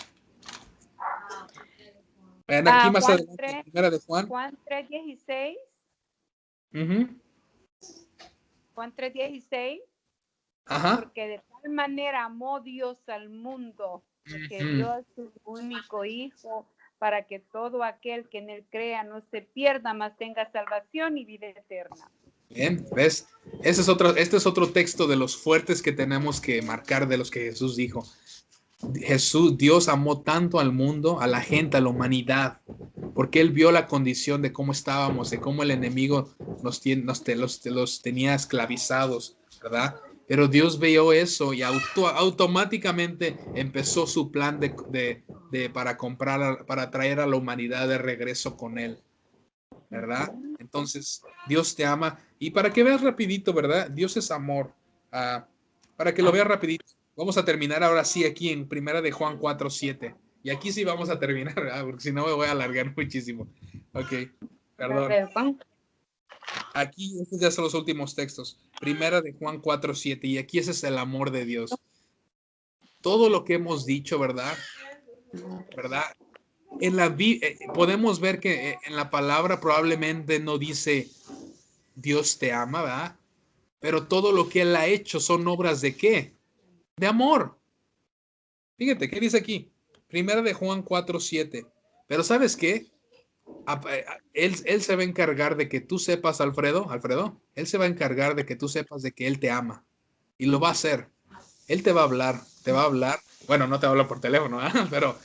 Aquí más Juan adelante, 3, primera de Juan. Juan 3:16. Juan 3:16. Ajá. Porque de tal manera amó Dios al mundo que dio a su único Hijo para que todo aquel que en él crea no se pierda, mas tenga salvación y vida eterna. Bien, ¿ves? Este es otro texto de los fuertes que tenemos que marcar de los que Jesús dijo. Dios amó tanto al mundo, a la gente, a la humanidad, porque Él vio la condición de cómo estábamos, de cómo el enemigo los tenía esclavizados, ¿verdad? Pero Dios vio eso y automáticamente empezó su plan para traer a la humanidad de regreso con Él, ¿verdad? Entonces, Dios te ama. Y para que veas rapidito, ¿verdad? Dios es amor. Para que lo veas rapidito. Vamos a terminar ahora sí aquí en primera de Juan 4:7. Y aquí sí vamos a terminar, ¿verdad? Porque si no me voy a alargar muchísimo. Ok, perdón. Aquí, estos ya son los últimos textos. Primera de Juan 4:7. Y aquí ese es el amor de Dios. Todo lo que hemos dicho, ¿verdad? Podemos ver que en la palabra probablemente no dice Dios te ama, ¿verdad? pero todo lo que Él ha hecho son obras ¿de qué? De amor. Fíjate, ¿qué dice aquí? Primera de Juan 4:7. Pero ¿sabes qué? Él se va a encargar de que tú sepas, Alfredo, Él se va a encargar de que tú sepas de que Él te ama. Y lo va a hacer. Él te va a hablar. Bueno, no te va a hablar por teléfono, ¿eh? Pero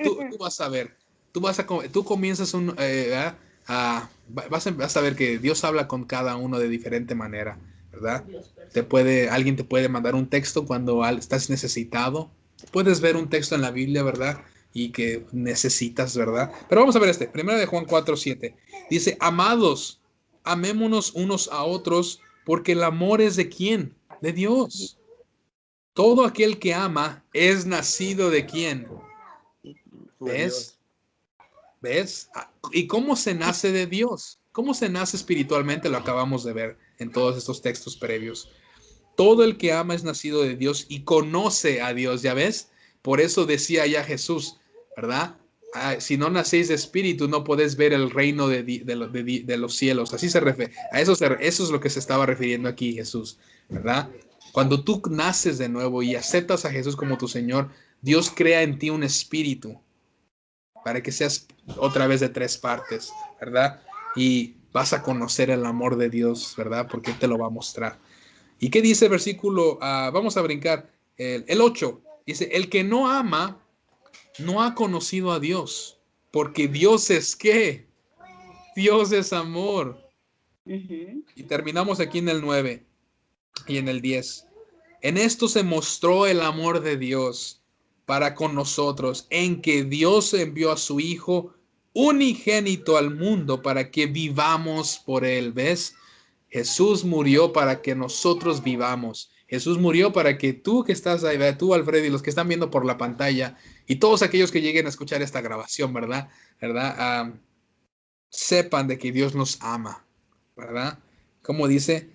tú vas a ver. Tú comienzas vas a ver que Dios habla con cada uno de diferente manera, ¿verdad? Alguien te puede mandar un texto cuando estás necesitado. Puedes ver un texto en la Biblia, ¿verdad? Y que necesitas, ¿verdad? Pero vamos a ver Primera de Juan 4:7. Dice, amados, amémonos unos a otros, porque el amor es ¿de quién? De Dios. Todo aquel que ama es nacido ¿de quién? ¿Ves? ¿Ves? ¿Y cómo se nace de Dios? ¿Cómo se nace espiritualmente? Lo acabamos de ver en todos estos textos previos. Todo el que ama es nacido de Dios y conoce a Dios, ¿ya ves? Por eso decía ya Jesús, ¿verdad? Si no nacéis de espíritu, no podéis ver el reino de los cielos. Así se refiere. Eso es lo que se estaba refiriendo aquí Jesús, ¿verdad? Cuando tú naces de nuevo y aceptas a Jesús como tu Señor, Dios crea en ti un espíritu para que seas otra vez de tres partes, ¿verdad? Y vas a conocer el amor de Dios, ¿verdad? Porque Él te lo va a mostrar. ¿Y qué dice el versículo? Vamos a brincar. El 8. Dice, el que no ama, no ha conocido a Dios. Porque Dios es ¿qué? Dios es amor. Y terminamos aquí en el 9 y en el 10. En esto se mostró el amor de Dios para con nosotros, en que Dios envió a su Hijo unigénito al mundo para que vivamos por Él. ¿Ves? Jesús murió para que nosotros vivamos. Jesús murió para que tú que estás ahí, tú Alfredo y los que están viendo por la pantalla y todos aquellos que lleguen a escuchar esta grabación, ¿verdad? Sepan de que Dios nos ama, ¿verdad? Como dice,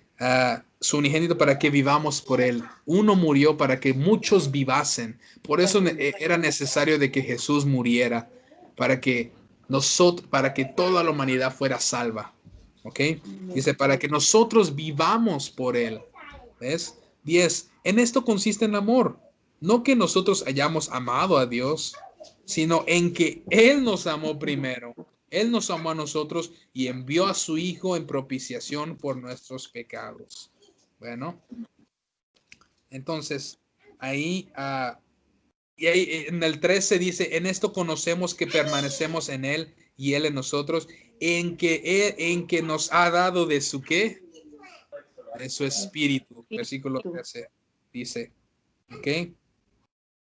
su unigénito para que vivamos por Él. Uno murió para que muchos vivasen. Por eso era necesario de que Jesús muriera, para que toda la humanidad fuera salva. ¿Ok? Dice, para que nosotros vivamos por Él. ¿Ves? 10. En esto consiste el amor. No que nosotros hayamos amado a Dios, sino en que Él nos amó primero. Él nos amó a nosotros y envió a su Hijo en propiciación por nuestros pecados. Bueno, entonces, ahí, y ahí en el 13 dice, en esto conocemos que permanecemos en Él y Él en nosotros, en que nos ha dado de su ¿qué? De su espíritu. Versículo 13 dice, ¿ok?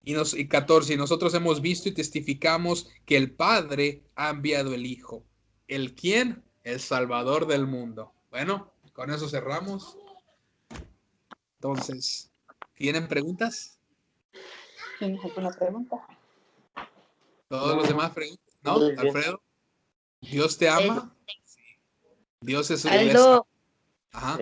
Y 14, y nosotros hemos visto y testificamos que el Padre ha enviado el Hijo. ¿El quién? El Salvador del mundo. Bueno, con eso cerramos. Entonces, ¿tienen preguntas? ¿Tienes alguna pregunta? ¿Todos los demás preguntas? ¿No? Alfredo, ¿Dios te ama? Dios es... Aldo, Ajá.